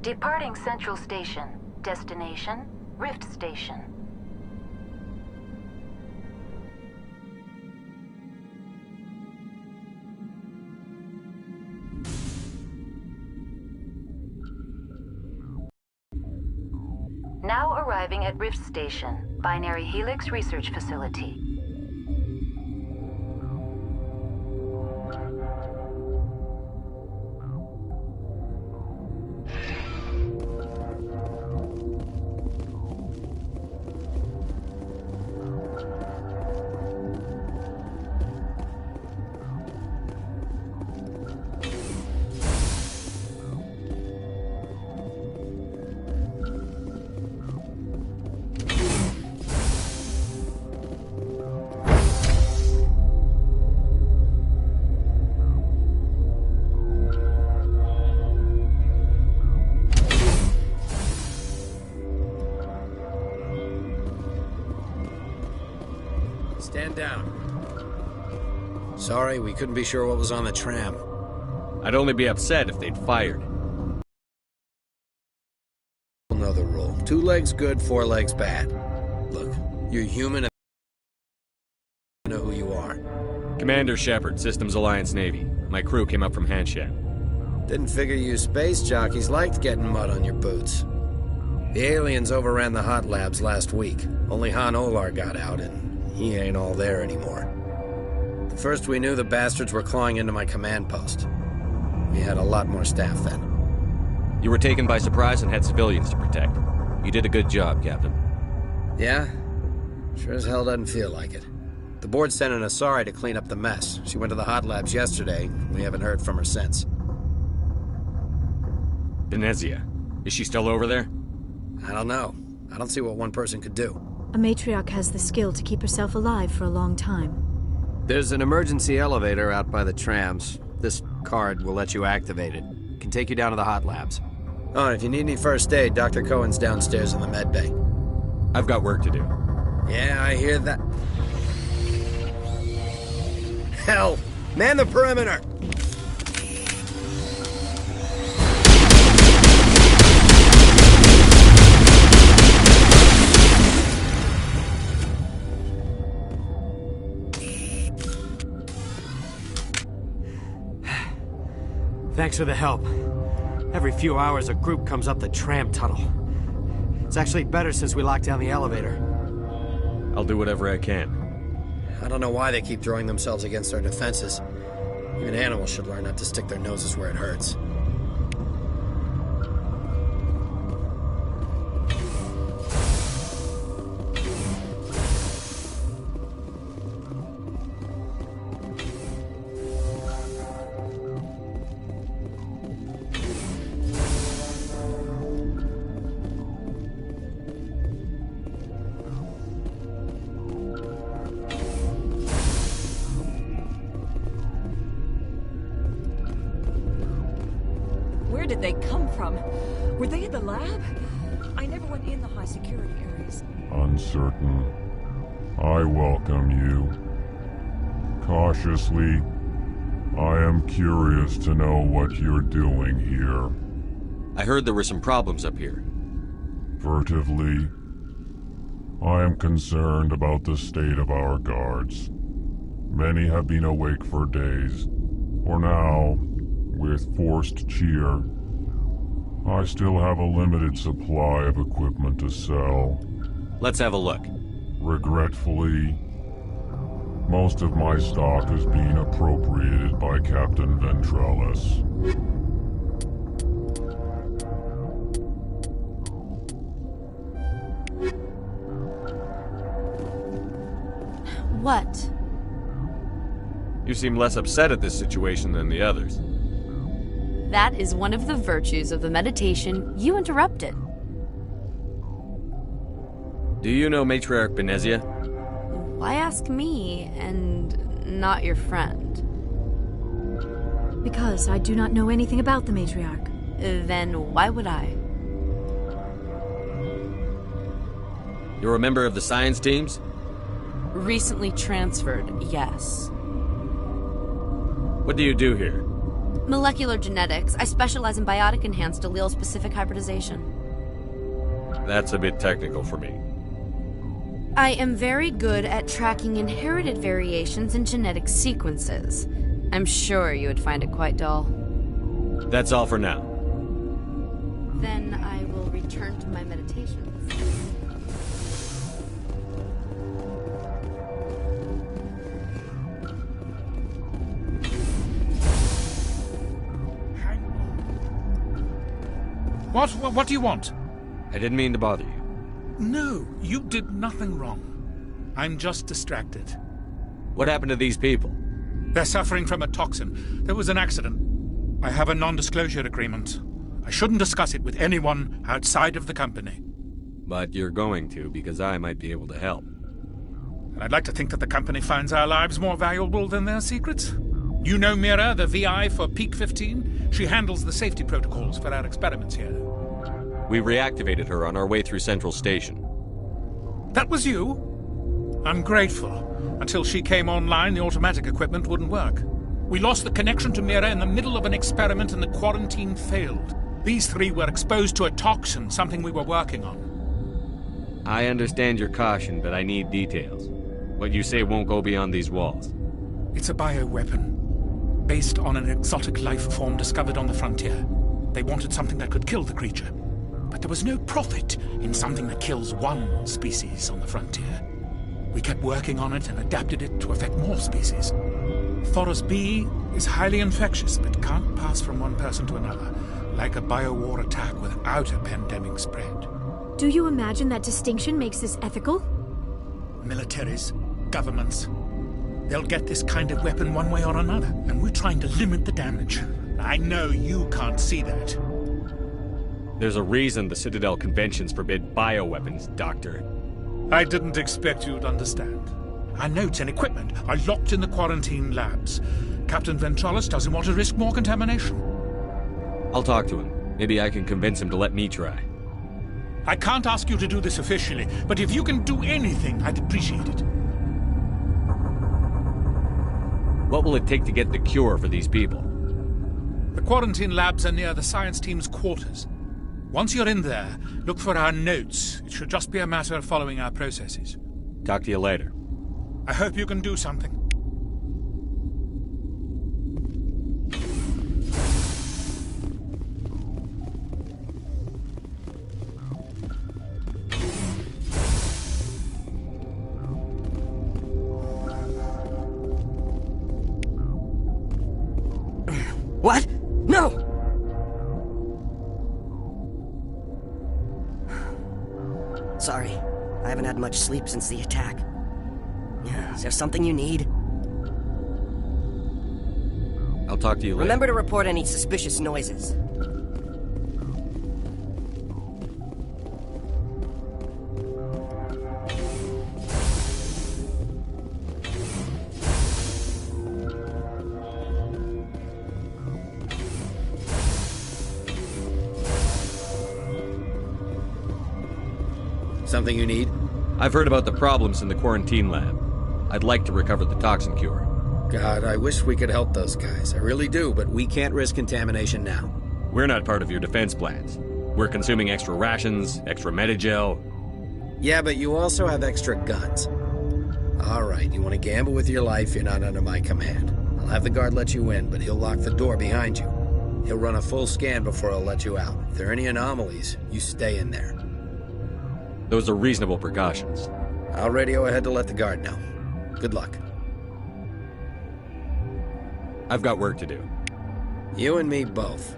Departing Central Station. Destination, Rift Station. Now arriving at Rift Station, Binary Helix Research Facility. Stand down. Sorry, we couldn't be sure what was on the tram. I'd only be upset if they'd fired. We'll know the rule. 2 legs good, 4 legs bad. Look, you're human and I know who you are. Commander Shepard, Systems Alliance Navy. My crew came up from Hanshat. Didn't figure you space jockeys liked getting mud on your boots. The aliens overran the hot labs last week. Only Han Olar got out, and he ain't all there anymore. The first we knew, the bastards were clawing into my command post. We had a lot more staff then. You were taken by surprise and had civilians to protect. You did a good job, Captain. Yeah? Sure as hell doesn't feel like it. The board sent an Asari to clean up the mess. She went to the hot labs yesterday. We haven't heard from her since. Benezia. Is she still over there? I don't know. I don't see what one person could do. A matriarch has the skill to keep herself alive for a long time. There's an emergency elevator out by the trams. This card will let you activate it. It can take you down to the hot labs. Oh, and if you need any first aid, Dr. Cohen's downstairs in the med bay. I've got work to do. Yeah, I hear that. Hell! Man the perimeter! Thanks for the help. Every few hours, a group comes up the tram tunnel. It's actually better since we locked down the elevator. I'll do whatever I can. I don't know why they keep throwing themselves against our defenses. Even animals should learn not to stick their noses where it hurts. Where did they come from? Were they in the lab? I never went in the high security areas. Uncertain. I welcome you. Cautiously, I am curious to know what you're doing here. I heard there were some problems up here. Furtively, I am concerned about the state of our guards. Many have been awake for days. For now, with forced cheer, I still have a limited supply of equipment to sell. Let's have a look. Regretfully, most of my stock is being appropriated by Captain Ventrellis. What? You seem less upset at this situation than the others. That is one of the virtues of the meditation you interrupted. Do you know Matriarch Benezia? Why ask me and not your friend? Because I do not know anything about the matriarch. Then why would I? You're a member of the science teams? Recently transferred, yes. What do you do here? Molecular genetics. I specialize in biotic-enhanced allele-specific hybridization. That's a bit technical for me. I am very good at tracking inherited variations in genetic sequences. I'm sure you would find it quite dull. That's all for now. Then I will return to my meditations. What do you want? I didn't mean to bother you. No, you did nothing wrong. I'm just distracted. What happened to these people? They're suffering from a toxin. There was an accident. I have a non-disclosure agreement. I shouldn't discuss it with anyone outside of the company. But you're going to, because I might be able to help. And I'd like to think that the company finds our lives more valuable than their secrets. You know Mira, the VI for Peak 15? She handles the safety protocols for our experiments here. We reactivated her on our way through Central Station. That was you? I'm grateful. Until she came online, the automatic equipment wouldn't work. We lost the connection to Mira in the middle of an experiment and the quarantine failed. These three were exposed to a toxin, something we were working on. I understand your caution, but I need details. What you say won't go beyond these walls. It's a bioweapon, based on an exotic life form discovered on the frontier. They wanted something that could kill the creature. But there was no profit in something that kills one species on the frontier. We kept working on it and adapted it to affect more species. Thoros B is highly infectious, but can't pass from one person to another, like a biowar attack without a pandemic spread. Do you imagine that distinction makes this ethical? Militaries, governments, they'll get this kind of weapon one way or another, and we're trying to limit the damage. I know you can't see that. There's a reason the Citadel conventions forbid bioweapons, Doctor. I didn't expect you'd understand. Our notes and equipment are locked in the quarantine labs. Captain Ventrellis doesn't want to risk more contamination. I'll talk to him. Maybe I can convince him to let me try. I can't ask you to do this officially, but if you can do anything, I'd appreciate it. What will it take to get the cure for these people? The quarantine labs are near the science team's quarters. Once you're in there, look for our notes. It should just be a matter of following our processes. Talk to you later. I hope you can do something. What? No! Sorry, I haven't had much sleep since the attack. Is there something you need? I'll talk to you later. Remember to report any suspicious noises. Something you need? I've heard about the problems in the quarantine lab. I'd like to recover the toxin cure. God, I wish we could help those guys. I really do, but we can't risk contamination now. We're not part of your defense plans. We're consuming extra rations, extra Medigel. Yeah, but you also have extra guns. All right, you want to gamble with your life, you're not under my command. I'll have the guard let you in, but he'll lock the door behind you. He'll run a full scan before he'll let you out. If there are any anomalies, you stay in there. Those are reasonable precautions. I'll radio ahead to let the guard know. Good luck. I've got work to do. You and me both.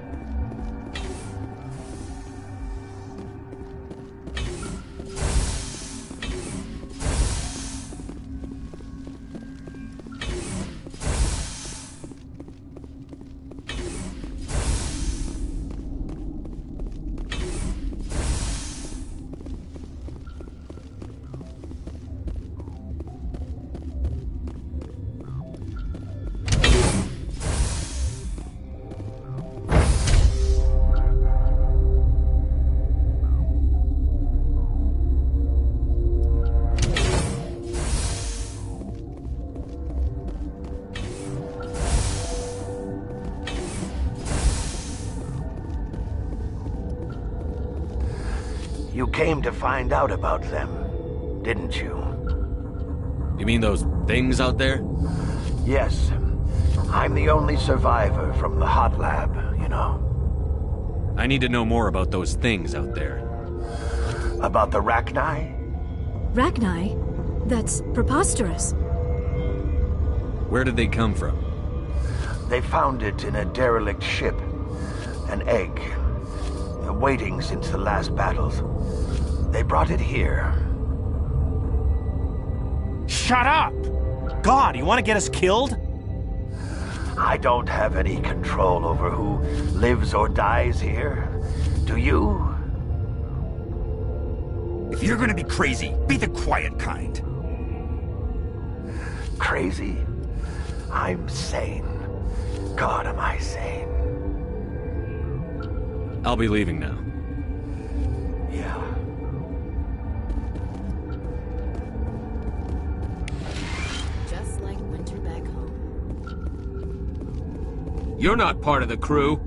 You came to find out about them, didn't you? You mean those things out there? Yes. I'm the only survivor from the hot lab, you know. I need to know more about those things out there. About the Rachni? Rachni? That's preposterous. Where did they come from? They found it in a derelict ship. An egg. Waiting since the last battles. They brought it here. Shut up! God, you want to get us killed? I don't have any control over who lives or dies here. Do you? If you're gonna be crazy, be the quiet kind. Crazy? I'm sane. God, am I sane. I'll be leaving now. Yeah. Just like winter back home. You're not part of the crew.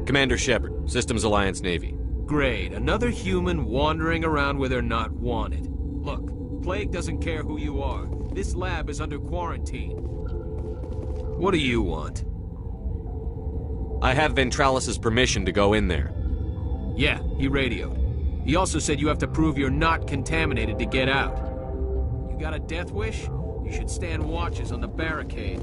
Commander Shepard, Systems Alliance Navy. Great. Another human wandering around where they're not wanted. Look, Plague doesn't care who you are. This lab is under quarantine. What do you want? I have Ventralis's permission to go in there. Yeah, he radioed. He also said you have to prove you're not contaminated to get out. You got a death wish? You should stand watches on the barricade.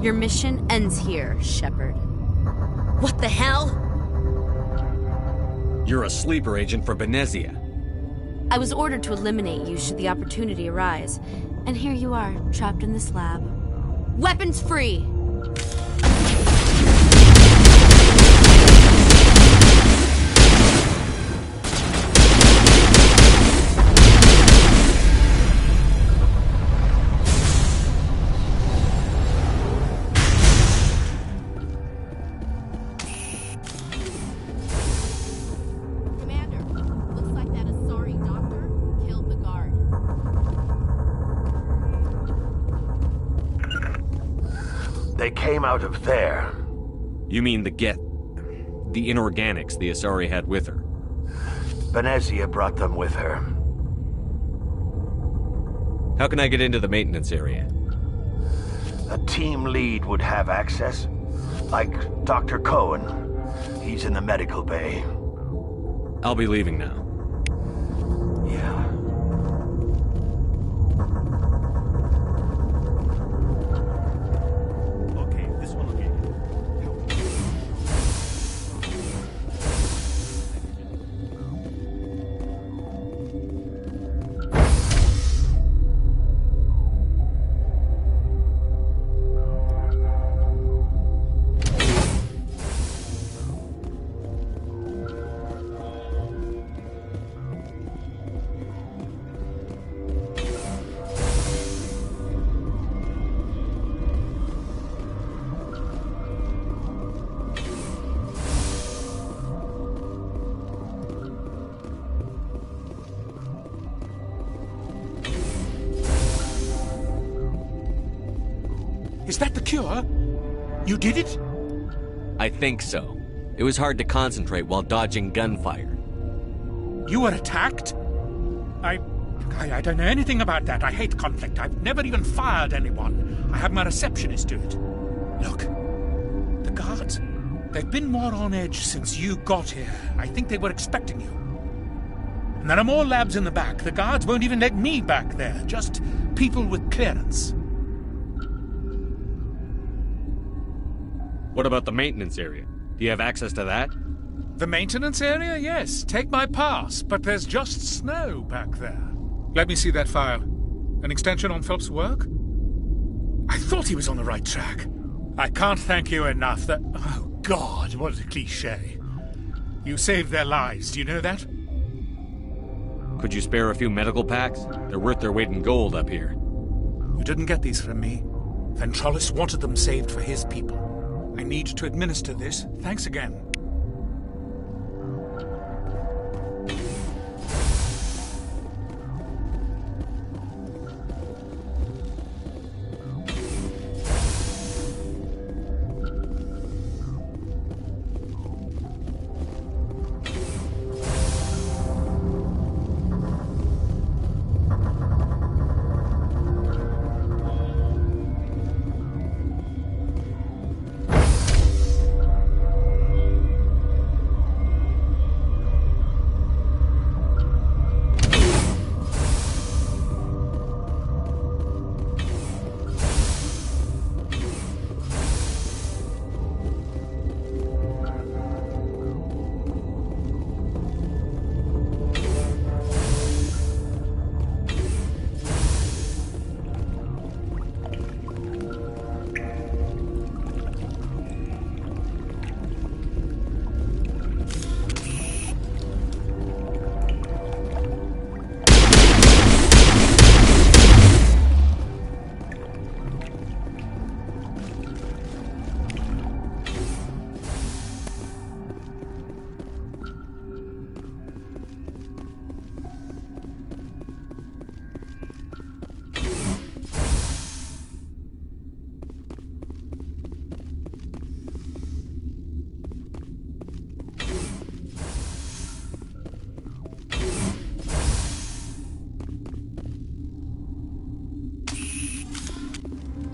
Your mission ends here, Shepard. What the hell? You're a sleeper agent for Benezia. I was ordered to eliminate you should the opportunity arise. And here you are, trapped in this lab. Weapons free! They came out of there. You mean the inorganics the Asari had with her? Benezia brought them with her. How can I get into the maintenance area? A team lead would have access. Like Dr. Cohen. He's in the medical bay. I'll be leaving now. Yeah. Is that the cure? You did it? I think so. It was hard to concentrate while dodging gunfire. You were attacked? I don't know anything about that. I hate conflict. I've never even fired anyone. I have my receptionist do it. Look, the guards, they've been more on edge since you got here. I think they were expecting you. And there are more labs in the back. The guards won't even let me back there. Just people with clearance. What about the maintenance area? Do you have access to that? The maintenance area? Yes. Take my pass. But there's just snow back there. Let me see that file. An extension on Phelps' work? I thought he was on the right track. I can't thank you enough that... Oh, God, what a cliché. You saved their lives. Do you know that? Could you spare a few medical packs? They're worth their weight in gold up here. You didn't get these from me. Ventralis wanted them saved for his people. I need to administer this. Thanks again.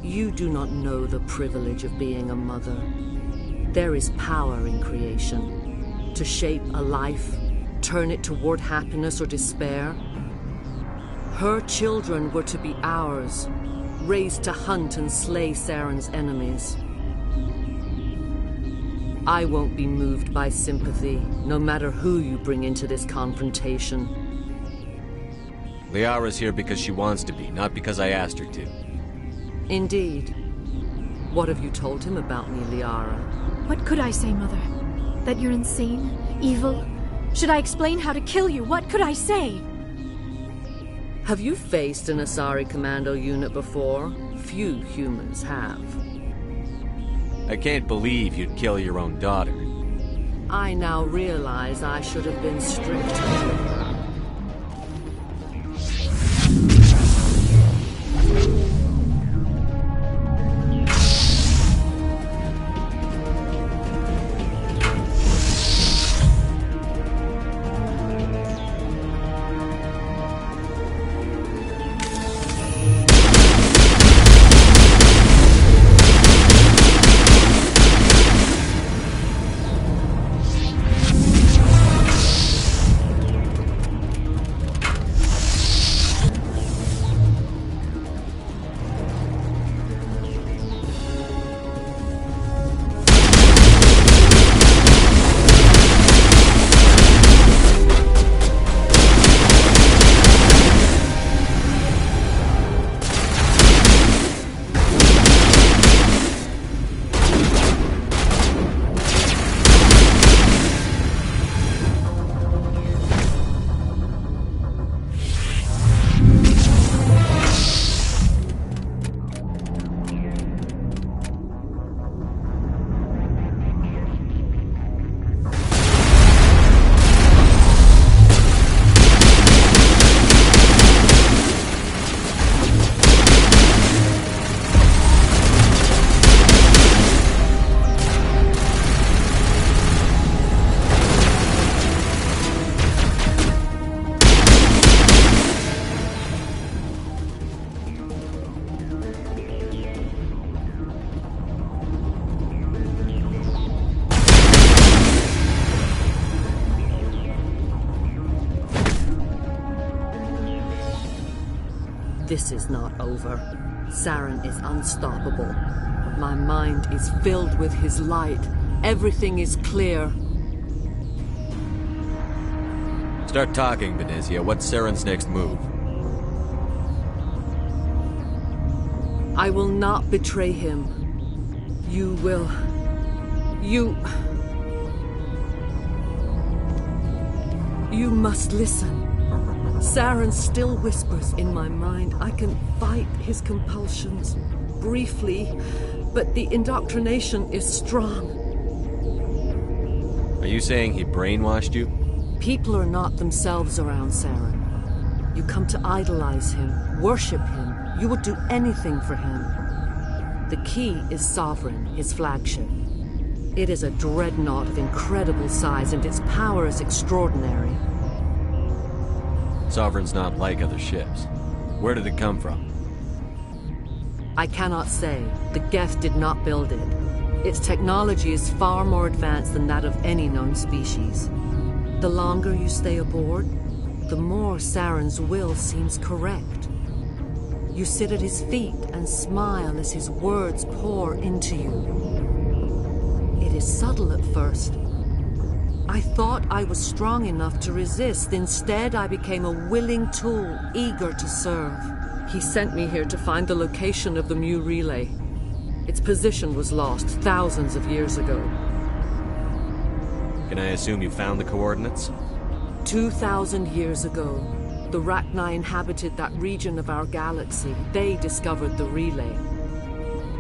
You do not know the privilege of being a mother. There is power in creation. To shape a life, turn it toward happiness or despair. Her children were to be ours, raised to hunt and slay Saren's enemies. I won't be moved by sympathy, no matter who you bring into this confrontation. Liara's here because she wants to be, not because I asked her to. Indeed. What have you told him about me, Liara? What could I say, Mother? That you're insane? Evil? Should I explain how to kill you? What could I say? Have you faced an Asari commando unit before? Few humans have. I can't believe you'd kill your own daughter. I now realize I should have been stricter with her. This is not over. Saren is unstoppable. My mind is filled with his light. Everything is clear. Start talking, Venezia. What's Saren's next move? I will not betray him. You will... You must listen. Saren still whispers in my mind. I can fight his compulsions briefly, but the indoctrination is strong. Are you saying he brainwashed you? People are not themselves around Saren. You come to idolize him, worship him. You would do anything for him. The key is Sovereign, his flagship. It is a dreadnought of incredible size, and its power is extraordinary. Sovereign's not like other ships. Where did it come from? I cannot say. The Geth did not build it. Its technology is far more advanced than that of any known species. The longer you stay aboard, the more Saren's will seems correct. You sit at his feet and smile as his words pour into you. It is subtle at first. I thought I was strong enough to resist. Instead, I became a willing tool, eager to serve. He sent me here to find the location of the Mu relay. Its position was lost thousands of years ago. Can I assume you found the coordinates? 2,000 years ago, the Rachni inhabited that region of our galaxy. They discovered the relay.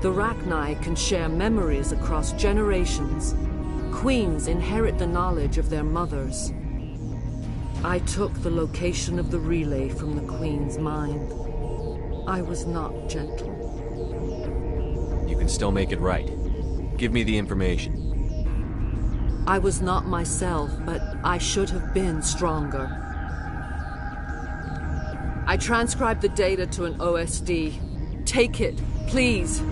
The Rachni can share memories across generations. Queens inherit the knowledge of their mothers. I took the location of the relay from the Queen's mind. I was not gentle. You can still make it right. Give me the information. I was not myself, but I should have been stronger. I transcribed the data to an OSD. Take it, please.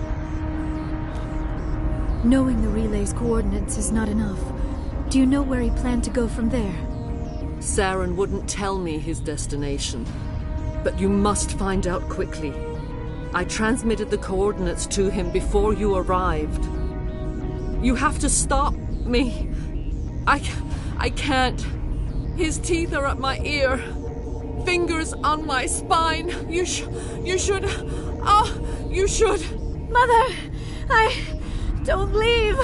Knowing the relay's coordinates is not enough. Do you know where he planned to go from there? Saren wouldn't tell me his destination. But you must find out quickly. I transmitted the coordinates to him before you arrived. You have to stop me. I can't. His teeth are at my ear. Fingers on my spine. You should. Oh, you should. Mother, don't leave.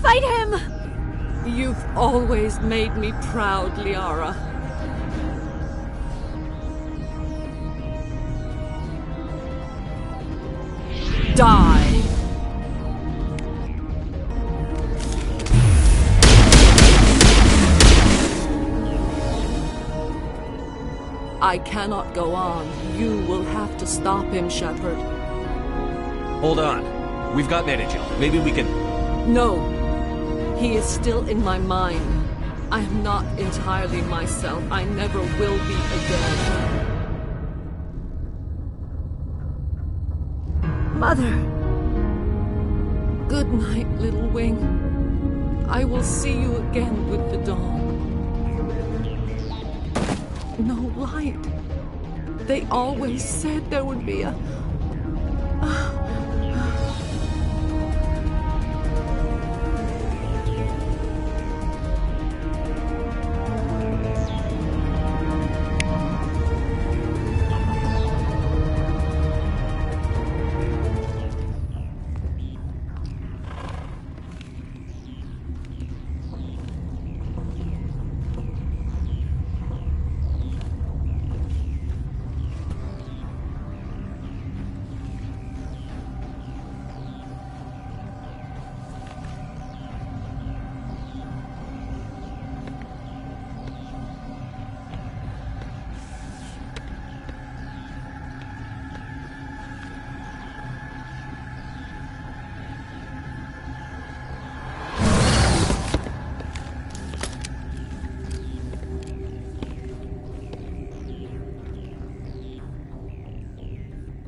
Fight him. You've always made me proud, Liara. Die! I cannot go on. You will have to stop him, Shepard. Hold on. We've got Metagel. Maybe we can... No. He is still in my mind. I am not entirely myself. I never will be again. Mother! Good night, little wing. I will see you again with the dawn. No light. They always said there would be a...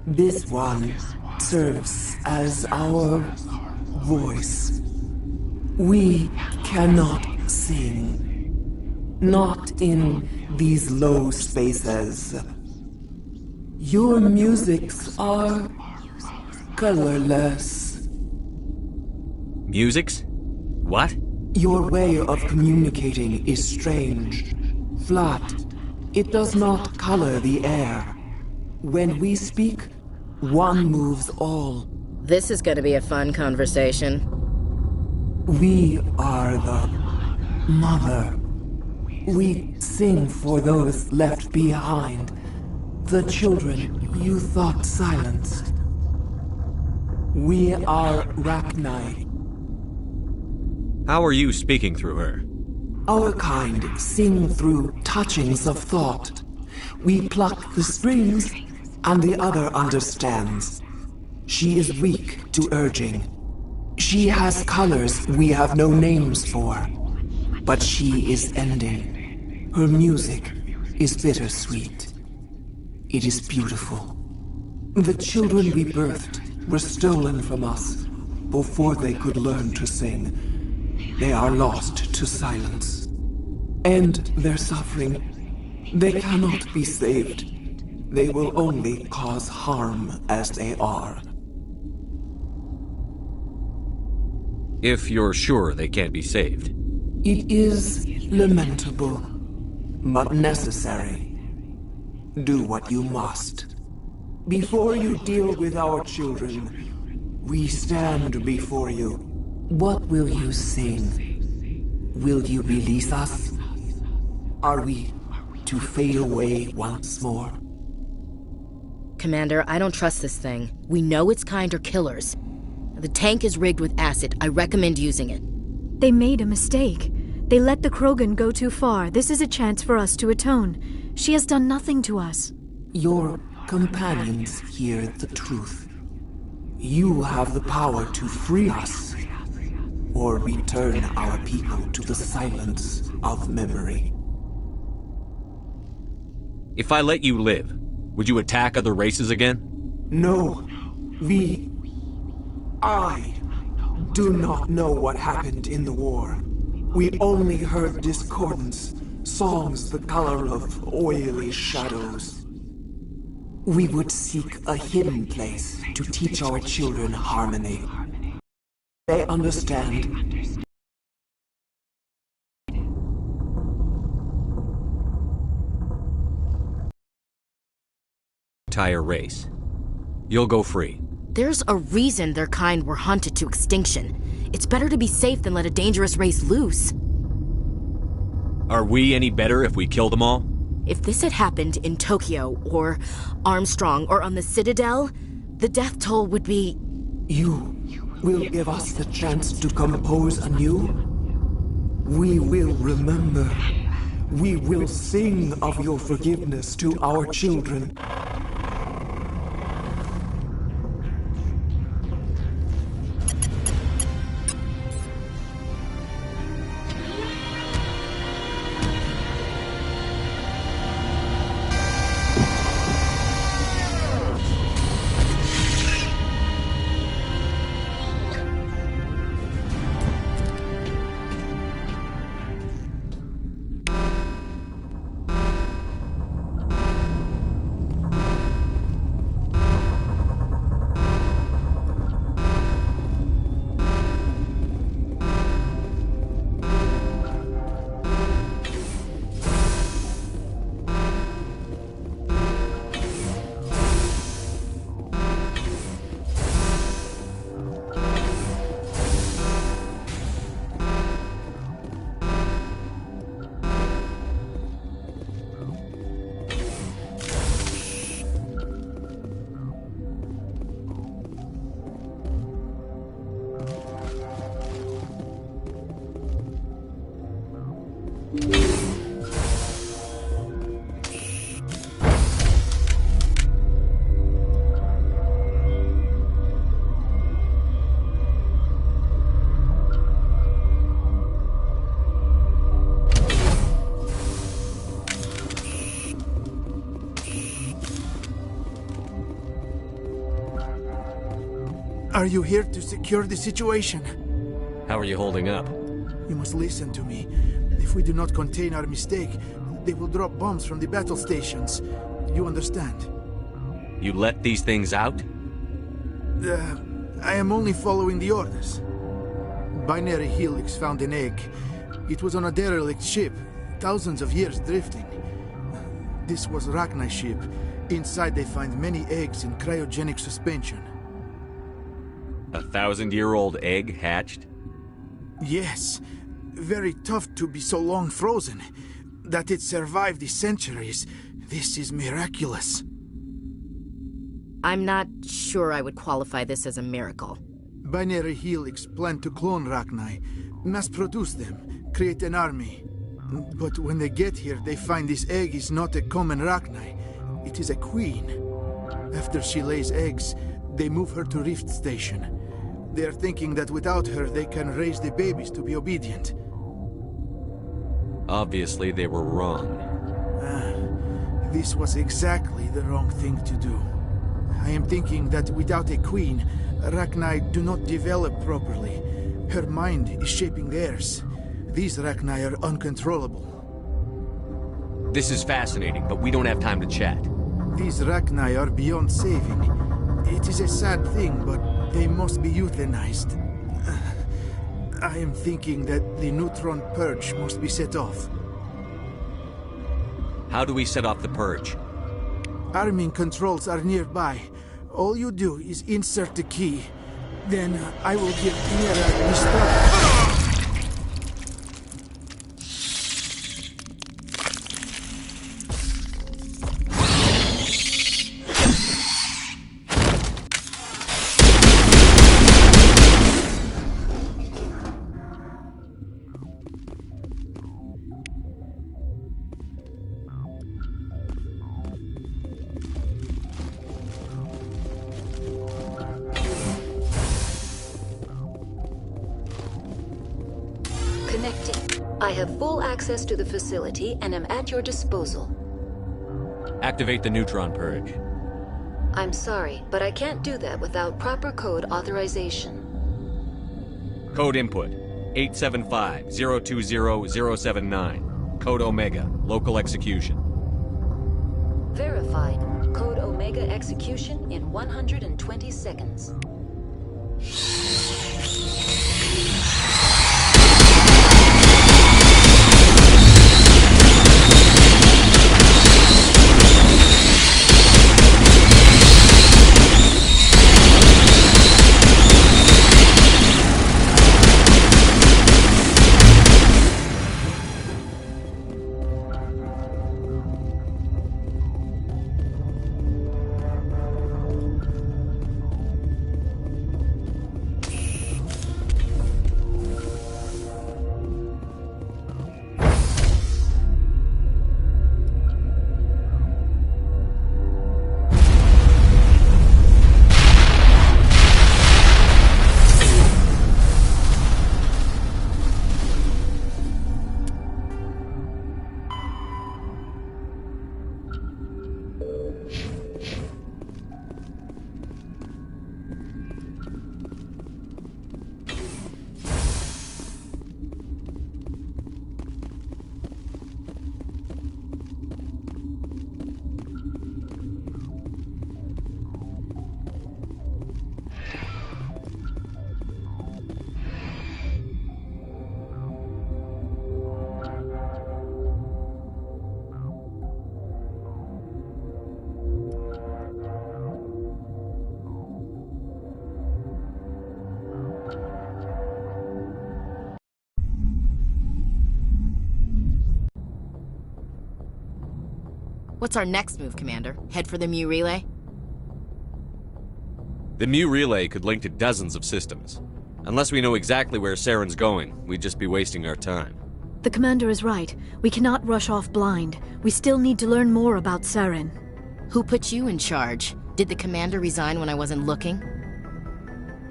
This one serves as our voice. We cannot sing. Not in these low spaces. Your musics are colorless. Musics? What? Your way of communicating is strange. Flat. It does not color the air. When we speak, one moves all. This is gonna be a fun conversation. We are the mother. We sing for those left behind. The children you thought silenced. We are Rachni. How are you speaking through her? Our kind sing through touchings of thought. We pluck the strings, and the other understands. She is weak to urging. She has colors we have no names for. But she is ending. Her music is bittersweet. It is beautiful. The children we birthed were stolen from us before they could learn to sing. They are lost to silence. And their suffering, they cannot be saved. They will only cause harm as they are. If you're sure they can't be saved. It is lamentable, but necessary. Do what you must. Before you deal with our children, we stand before you. What will you sing? Will you release us? Are we to fade away once more? Commander, I don't trust this thing. We know its kind are killers. The tank is rigged with acid. I recommend using it. They made a mistake. They let the Krogan go too far. This is a chance for us to atone. She has done nothing to us. Your companions hear the truth. You have the power to free us, or return our people to the silence of memory. If I let you live, would you attack other races again? No. I do not know what happened in the war. We only heard discordance, songs the color of oily shadows. We would seek a hidden place to teach our children harmony. They understand. Entire race. You'll go free. There's a reason their kind were hunted to extinction. It's better to be safe than let a dangerous race loose. Are we any better if we kill them all? If this had happened in Tokyo, or Armstrong, or on the Citadel, the death toll would be... You will give us the chance to compose anew? We will remember. We will sing of your forgiveness to our children. Are you here to secure the situation? How are you holding up? You must listen to me. If we do not contain our mistake, they will drop bombs from the battle stations. You understand? You let these things out? I am only following the orders. Binary Helix found an egg. It was on a derelict ship, thousands of years drifting. This was Rachni's ship. Inside they find many eggs in cryogenic suspension. A 1,000-year-old egg hatched? Yes. Very tough to be so long frozen. That it survived the centuries. This is miraculous. I'm not sure I would qualify this as a miracle. Binary Helix planned to clone Rachni, mass-produce them, create an army. But when they get here, they find this egg is not a common Rachni. It is a queen. After she lays eggs, they move her to Rift Station. They are thinking that without her, they can raise the babies to be obedient. Obviously, they were wrong. This was exactly the wrong thing to do. I am thinking that without a queen, Rachni do not develop properly. Her mind is shaping theirs. These Rachni are uncontrollable. This is fascinating, but we don't have time to chat. These Rachni are beyond saving. It is a sad thing, but they must be euthanized. I am thinking that the neutron purge must be set off. How do we set off the purge? Arming controls are nearby. All you do is insert the key. Then I will give Mira the start. Connecting. I have full access to the facility and am at your disposal. Activate the neutron purge. I'm sorry, but I can't do that without proper code authorization. Code input 875-020-079. Code Omega. Local execution. Verified. Code Omega execution in 120 seconds. What's our next move, Commander? Head for the Mu Relay? The Mu Relay could link to dozens of systems. Unless we know exactly where Saren's going, we'd just be wasting our time. The Commander is right. We cannot rush off blind. We still need to learn more about Saren. Who put you in charge? Did the Commander resign when I wasn't looking?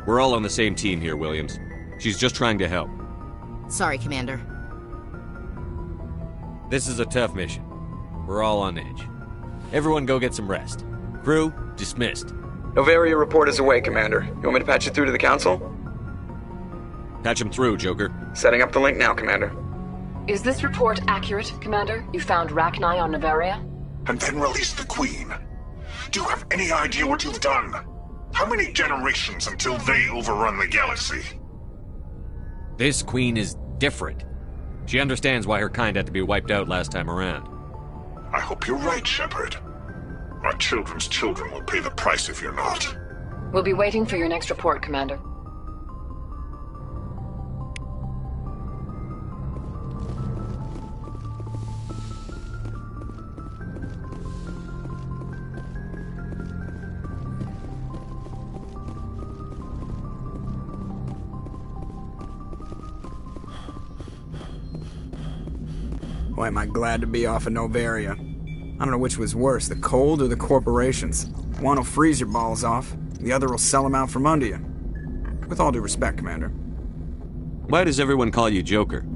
We're all on the same team here, Williams. She's just trying to help. Sorry, Commander. This is a tough mission. We're all on edge. Everyone go get some rest. Crew, dismissed. Noveria report is away, Commander. You want me to patch it through to the Council? Patch him through, Joker. Setting up the link now, Commander. Is this report accurate, Commander? You found Rachni on Noveria? And then release the Queen. Do you have any idea what you've done? How many generations until they overrun the galaxy? This queen is different. She understands why her kind had to be wiped out last time around. I hope you're right, Shepard. Our children's children will pay the price if you're not. We'll be waiting for your next report, Commander. Boy, am I glad to be off of Noveria. I don't know which was worse, the cold or the corporations. One will freeze your balls off, the other will sell them out from under you. With all due respect, Commander. Why does everyone call you Joker?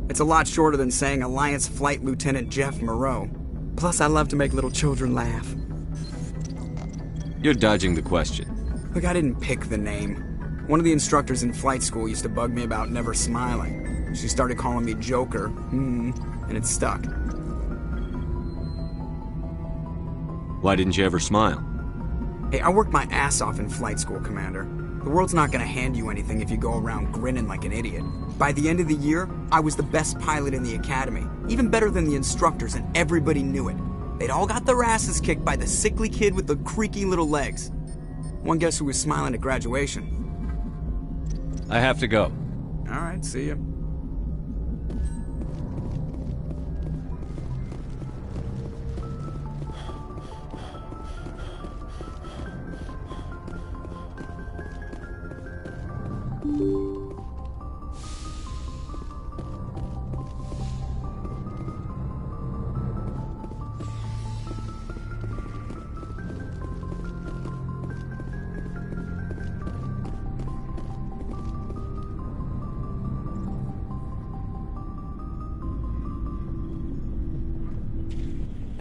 It's a lot shorter than saying Alliance Flight Lieutenant Jeff Moreau. Plus, I love to make little children laugh. You're dodging the question. Look, I didn't pick the name. One of the instructors in flight school used to bug me about never smiling. She started calling me Joker, and it stuck. Why didn't you ever smile? Hey, I worked my ass off in flight school, Commander. The world's not gonna hand you anything if you go around grinning like an idiot. By the end of the year, I was the best pilot in the academy, even better than the instructors, and everybody knew it. They'd all got their asses kicked by the sickly kid with the creaky little legs. One guess who was smiling at graduation? I have to go. All right, see ya.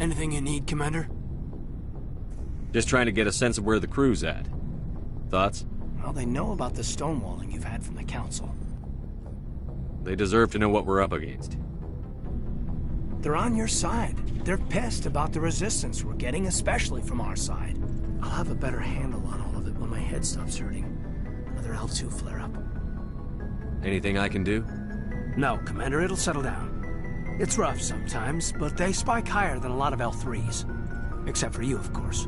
Anything you need, Commander? Just trying to get a sense of where the crew's at. Thoughts? Well, they know about the stonewalling you've had from the Council. They deserve to know what we're up against. They're on your side. They're pissed about the resistance we're getting, especially from our side. I'll have a better handle on all of it when my head stops hurting. Other elves who flare up. Anything I can do? No, Commander, it'll settle down. It's rough sometimes, but they spike higher than a lot of L3s. Except for you, of course.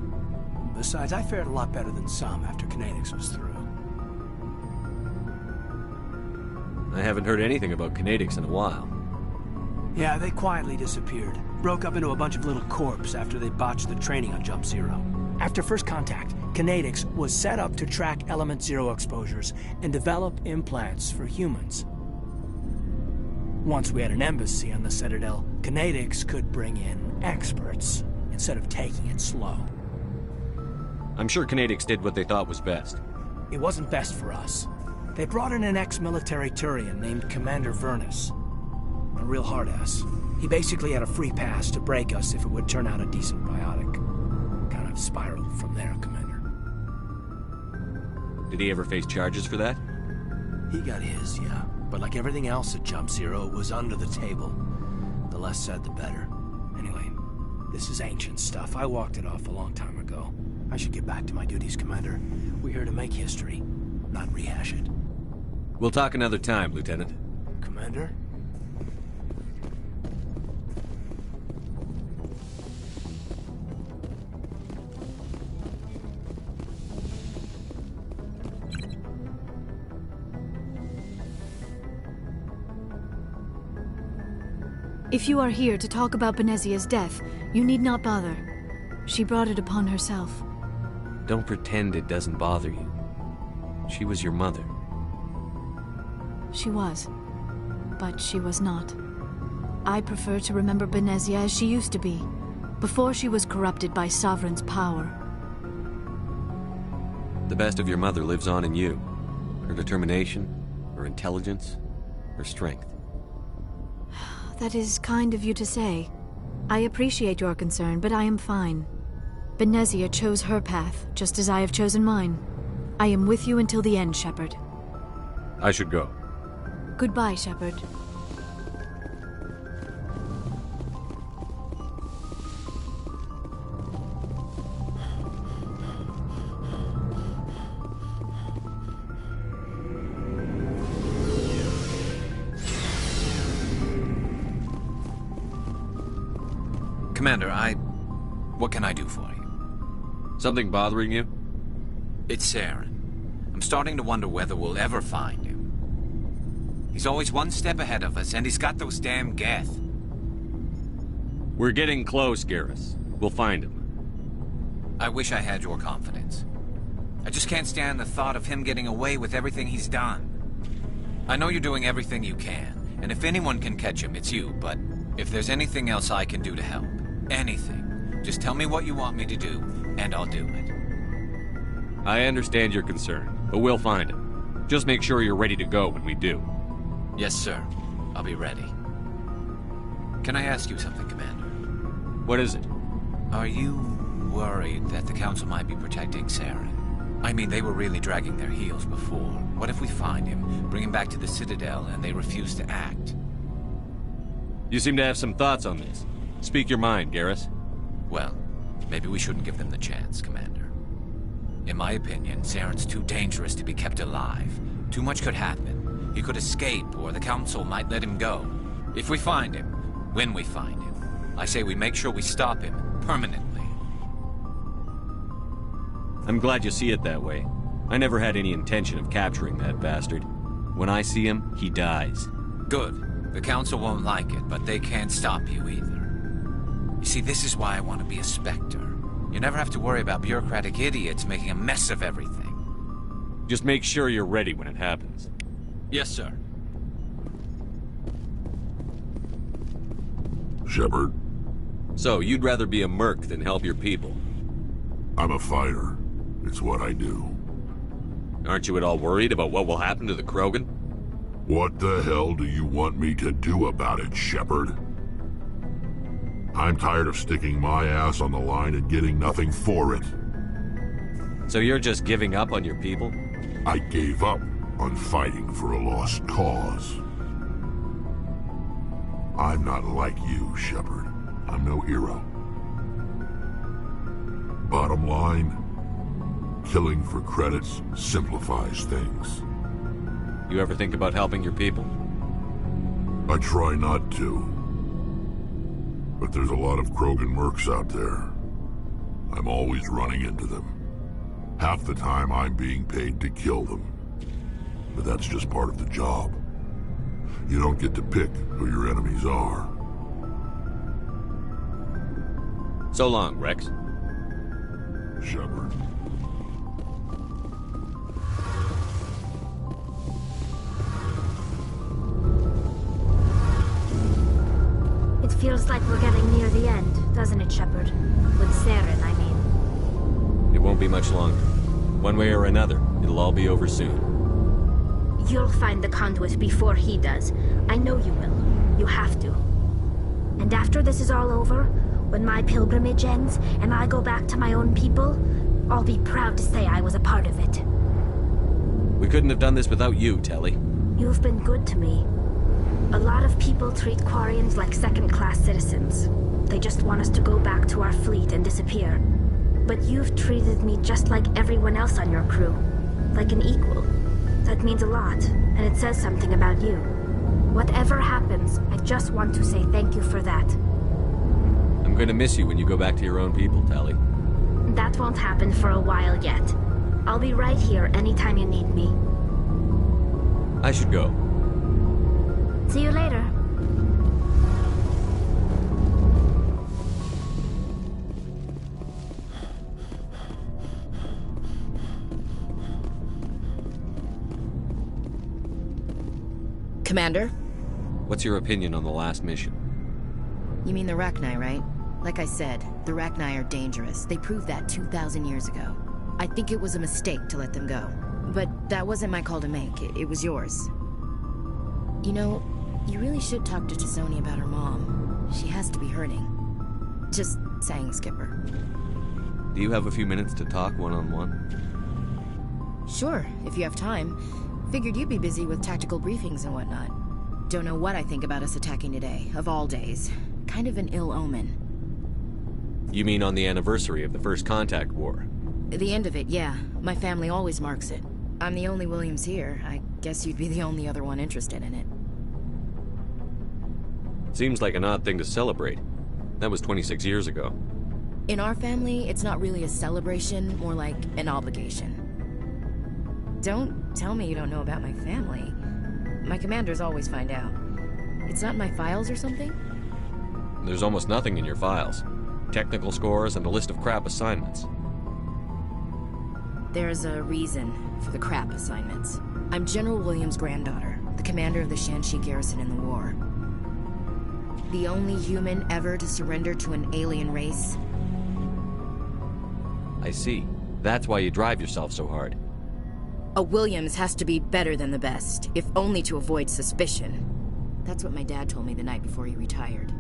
Besides, I fared a lot better than some after Kinetics was through. I haven't heard anything about Kinetics in a while. Yeah, they quietly disappeared. Broke up into a bunch of little corps after they botched the training on Jump Zero. After first contact, Kinetics was set up to track Element Zero exposures and develop implants for humans. Once we had an embassy on the Citadel, Kinetics could bring in experts, instead of taking it slow. I'm sure Kinetics did what they thought was best. It wasn't best for us. They brought in an ex-military Turian named Commander Vernus. A real hard-ass. He basically had a free pass to break us if it would turn out a decent biotic. Kind of spiraled from there, Commander. Did he ever face charges for that? He got his, yeah. But like everything else at Jump Zero, it was under the table. The less said, the better. Anyway, this is ancient stuff. I walked it off a long time ago. I should get back to my duties, Commander. We're here to make history, not rehash it. We'll talk another time, Lieutenant. Commander? If you are here to talk about Benezia's death, you need not bother. She brought it upon herself. Don't pretend it doesn't bother you. She was your mother. She was. But she was not. I prefer to remember Benezia as she used to be, before she was corrupted by Sovereign's power. The best of your mother lives on in you. Her determination, her intelligence, her strength. That is kind of you to say. I appreciate your concern, but I am fine. Benezia chose her path, just as I have chosen mine. I am with you until the end, Shepard. I should go. Goodbye, Shepard. Commander, what can I do for you? Something bothering you? It's Saren. I'm starting to wonder whether we'll ever find him. He's always one step ahead of us, and he's got those damn Geth. We're getting close, Garrus. We'll find him. I wish I had your confidence. I just can't stand the thought of him getting away with everything he's done. I know you're doing everything you can, and if anyone can catch him, it's you, but if there's anything else I can do to help, anything, just tell me what you want me to do, and I'll do it. I understand your concern, but we'll find him. Just make sure you're ready to go when we do. Yes, sir. I'll be ready. Can I ask you something, Commander? What is it? Are you worried that the Council might be protecting Saren? I mean, they were really dragging their heels before. What if we find him, bring him back to the Citadel, and they refuse to act? You seem to have some thoughts on this. Speak your mind, Garrus. Well, maybe we shouldn't give them the chance, Commander. In my opinion, Saren's too dangerous to be kept alive. Too much could happen. He could escape, or the Council might let him go. If we find him, when we find him, I say we make sure we stop him, permanently. I'm glad you see it that way. I never had any intention of capturing that bastard. When I see him, he dies. Good. The Council won't like it, but they can't stop you either. You see, this is why I want to be a Spectre. You never have to worry about bureaucratic idiots making a mess of everything. Just make sure you're ready when it happens. Yes, sir. Shepard? So, you'd rather be a merc than help your people? I'm a fighter. It's what I do. Aren't you at all worried about what will happen to the Krogan? What the hell do you want me to do about it, Shepard? I'm tired of sticking my ass on the line and getting nothing for it. So you're just giving up on your people? I gave up on fighting for a lost cause. I'm not like you, Shepard. I'm no hero. Bottom line, killing for credits simplifies things. You ever think about helping your people? I try not to. But there's a lot of Krogan mercs out there. I'm always running into them. Half the time I'm being paid to kill them. But that's just part of the job. You don't get to pick who your enemies are. So long, Rex. Shepard. It feels like we're getting near the end, doesn't it, Shepard? With Saren, I mean. It won't be much longer. One way or another, it'll all be over soon. You'll find the conduit before he does. I know you will. You have to. And after this is all over, when my pilgrimage ends and I go back to my own people, I'll be proud to say I was a part of it. We couldn't have done this without you, Telly. You've been good to me. A lot of people treat Quarians like second-class citizens. They just want us to go back to our fleet and disappear. But you've treated me just like everyone else on your crew. Like an equal. That means a lot, and it says something about you. Whatever happens, I just want to say thank you for that. I'm gonna miss you when you go back to your own people, Telly. That won't happen for a while yet. I'll be right here anytime you need me. I should go. See you later. Commander? What's your opinion on the last mission? You mean the Rachni, right? Like I said, the Rachni are dangerous. They proved that 2,000 years ago. I think it was a mistake to let them go. But that wasn't my call to make. It was yours. You know, you really should talk to T'Soni about her mom. She has to be hurting. Just saying, Skipper. Do you have a few minutes to talk one-on-one? Sure, if you have time. Figured you'd be busy with tactical briefings and whatnot. Don't know what I think about us attacking today, of all days. Kind of an ill omen. You mean on the anniversary of the First Contact War? The end of it, yeah. My family always marks it. I'm the only Williams here. I guess you'd be the only other one interested in it. Seems like an odd thing to celebrate. That was 26 years ago. In our family, it's not really a celebration, more like an obligation. Don't tell me you don't know about my family. My commanders always find out. It's not in my files or something? There's almost nothing in your files. Technical scores and a list of crap assignments. There's a reason for the crap assignments. I'm General Williams' granddaughter, the commander of the Shanxi garrison in the war. The only human ever to surrender to an alien race. I see. That's why you drive yourself so hard. A Williams has to be better than the best, if only to avoid suspicion. That's what my dad told me the night before he retired.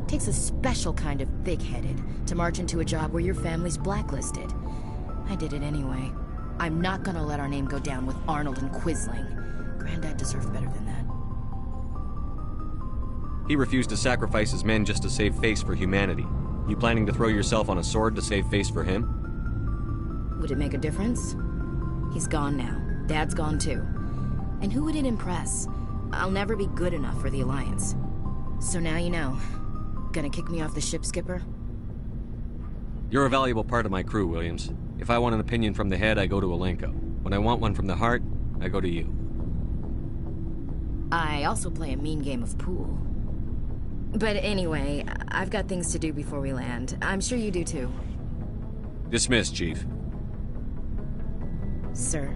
Takes a special kind of thick-headed to march into a job where your family's blacklisted. I did it anyway. I'm not gonna let our name go down with Arnold and Quisling. Granddad deserved better than that. He refused to sacrifice his men just to save face for humanity. You planning to throw yourself on a sword to save face for him? Would it make a difference? He's gone now. Dad's gone too. And who would it impress? I'll never be good enough for the Alliance. So now you know. Gonna kick me off the ship, Skipper? You're a valuable part of my crew, Williams. If I want an opinion from the head, I go to Alenko. When I want one from the heart, I go to you. I also play a mean game of pool. But anyway, I've got things to do before we land. I'm sure you do too. Dismissed, Chief. Sir.